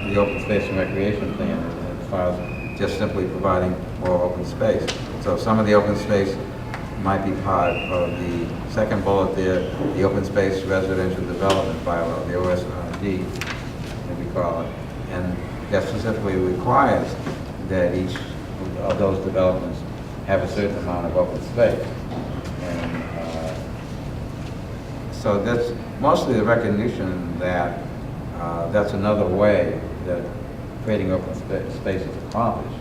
the open space and recreation plan as far as just simply providing more open space. So some of the open space might be part of the second bullet there, the open space residential development bylaw, the OSRD, as we call it. And that specifically requires that each of those developments have a certain amount of open space. And so that's mostly the recognition that that's another way that creating open space is accomplished.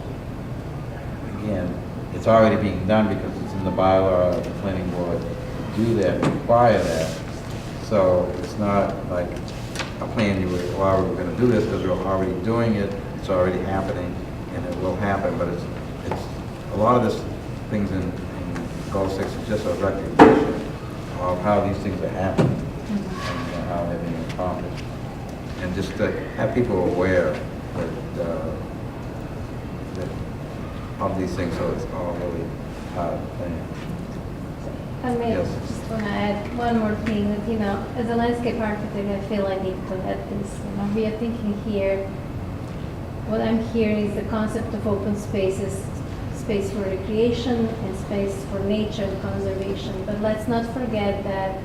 Again, it's already being done because it's in the bylaw of the planning board to do that, require that. So it's not like a plan you were, well, we're going to do this because we're already doing it, it's already happening, and it will happen. But it's a lot of this things in goal 6 is just a recognition of how these things are happening and how they're being accomplished. And just to have people aware that of these things, so it's all really part of the plan. I may Yes. just want to add one more thing that, as a landscape architect, I feel I need to add this. We are thinking here, what I'm hearing is the concept of open spaces, space for recreation and space for nature and conservation. But let's not forget that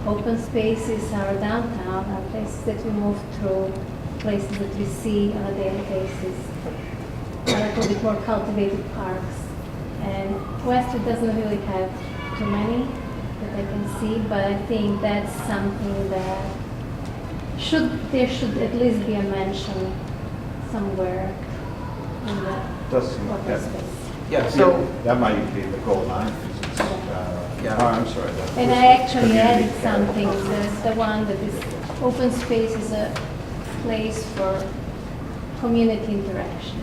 open spaces are downtown, are places that we move through, places that we see on a daily basis, a little bit more cultivated parks. And Westwood doesn't really have too many that I can see, but I think that's something that there should at least be a mention somewhere in the open space. Yeah, so That might be the goal 9. I'm sorry. And I actually added something, the one that is open space is a place for community interaction.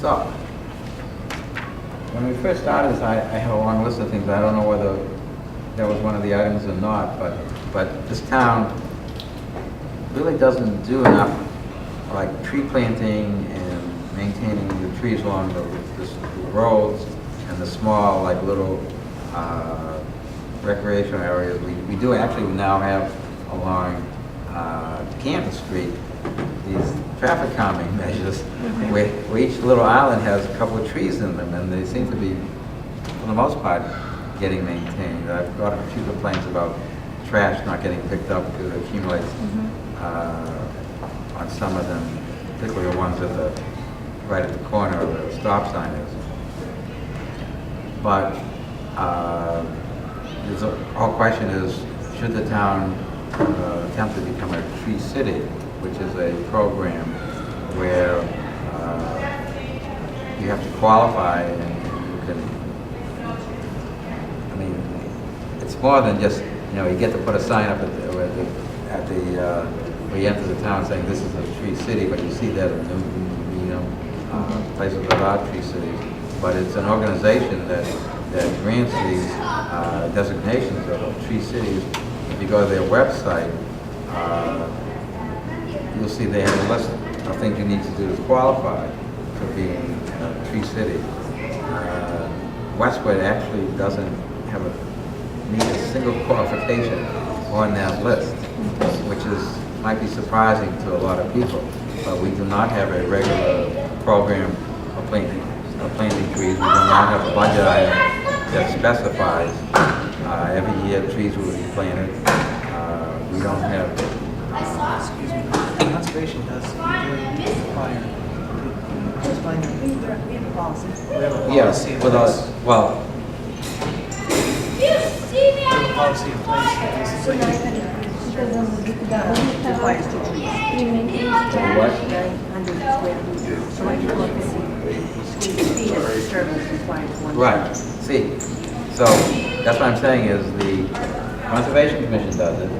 So, when we first started this, I have a long list of things. I don't know whether that was one of the items or not, but this town really doesn't do enough, like tree planting and maintaining the trees along the roads and the small, like little recreational areas. We do actually now have along Canton Street these traffic calming measures where each little island has a couple of trees in them, and they seem to be, for the most part, getting maintained. I've got a few complaints about trash not getting picked up because it accumulates on some of them, particularly the ones right at the corner of the stop sign is. But the whole question is, should the town attempt to become a tree city, which is a program where you have to qualify and you can, I mean, it's more than just, you get to put a sign up where you enter the town saying this is a tree city, but you see that in places without tree cities. But it's an organization that grants these designations of tree cities. If you go to their website, you'll see they have a list of things you need to do to qualify for being a tree city. Westwood actually doesn't need a single qualification on that list, which might be surprising to a lot of people. But we do not have a regular program of planting trees. We do not have a budget item that specifies every year trees will be planted. We don't have. Excuse me, conservation does require. Explain that. We have a policy. We have a policy in place. Well. We have a policy in place that basically requires 2 trees. What? 900 square feet. So when you look at the feet of disturbance requires 1. Right. See, so that's what I'm saying is the Conservation Commission does it.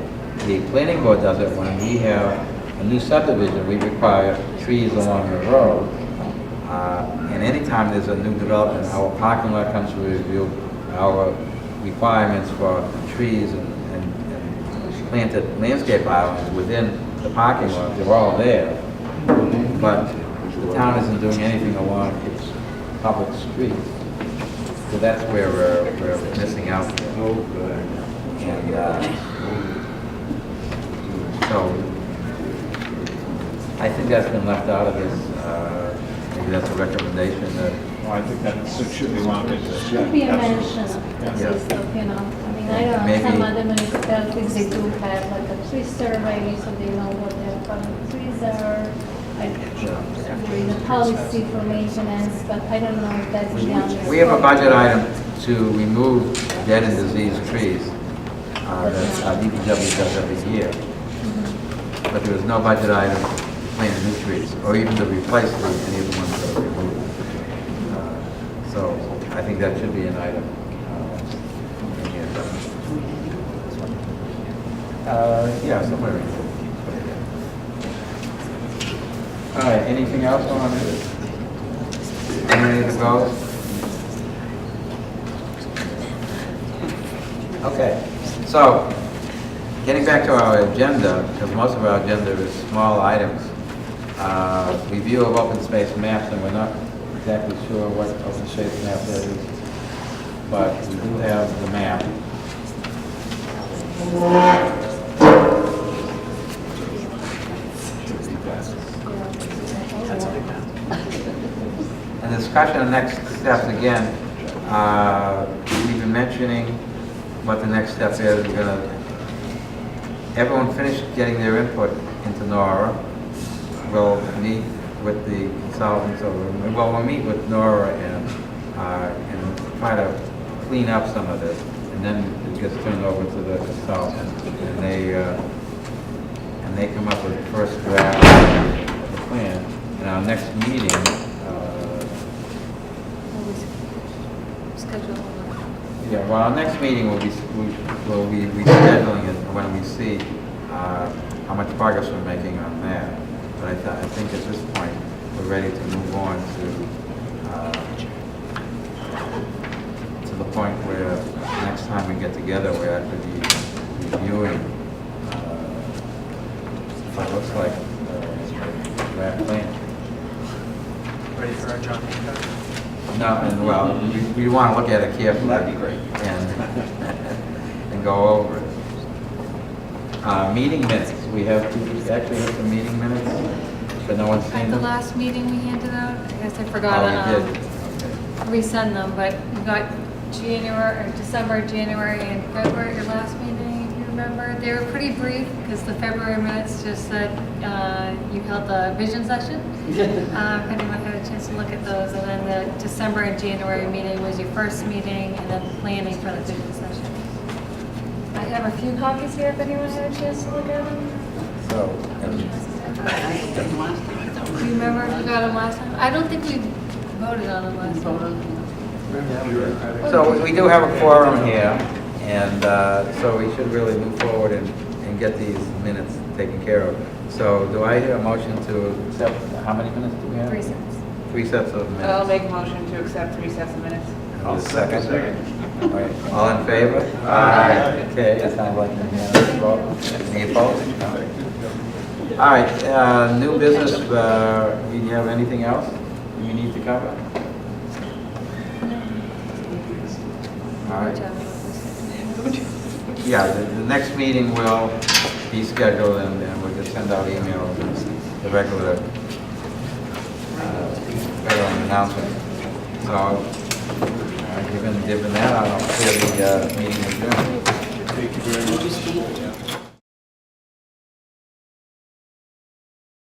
The Planning Board does it when we have a new subdivision. We require trees along the road. And anytime there's a new development, our parking lot comes to review, our requirements for trees and planted landscape islands within the parking lot, they're all there. But the town isn't doing anything along its public streets. So that's where we're missing out. And so I think that's been left out of this. Maybe that's a recommendation that. Well, I think that should be one of it. Should be a mention of this stuff, I mean, I don't know, some other municipalities, they do have like a tree survey, so they know what their public trees are. There is a policy for maintenance, but I don't know if that's done. We have a budget item to remove dead and diseased trees that our DPW does every year. But there is no budget item to plant new trees, or even to replace any of the ones that are removed. So I think that should be an item. Yeah, somewhere in here. All right, anything else on this? Any of the goals? Okay, so getting back to our agenda, because most of our agenda is small items. Review of open space maps, and we're not exactly sure what open space map that is, but we do have the map. And discussion of next steps again. We've been mentioning what the next step is. Everyone finished getting their input into Nora. We'll meet with the consultants, we'll meet with Nora and try to clean up some of this, and then it gets turned over to the consultants, and they come up with the first draft of the plan. And our next meeting, our next meeting will be rescheduling it when we see how much progress we're making on that. But I think at this point we're ready to move on to the point where next time we get together we're actually reviewing what looks like draft plan. Ready for our John Hancock? No, and well, we want to look at it carefully. That'd be great. And go over it. Meeting minutes. We actually have some meeting minutes, but no one's seen At the them. last meeting we handed out, I guess I forgot Oh, to we did. resend them, but we got December, January, and February, your last meeting, if you remember. They were pretty brief because the February minutes just said you held the vision session. If anyone had a chance to look at those, and then the December and January meeting was your first meeting, and then planning for the vision session. I have a few copies here if anyone had a chance to look at them. So, Do you remember if we got them last time? I don't think we voted on them last time. so we do have a quorum here, and so we should really move forward and get these minutes taken care of. So do I hear a motion to accept, how many minutes do we have? 3 cents. 3 sets of minutes. I'll make a motion to accept 3 sets of minutes. I'll second. All right, all in favor? Aye. Okay, that sounds like an unanimous vote. Any opposed? No. All right, new business, do you have anything else you need to cover? All right. Yeah, the next meeting will be scheduled, and we'll just send out emails, and the regular announcement. So, given that, I'll clear the meeting adjourned. Thank you very much.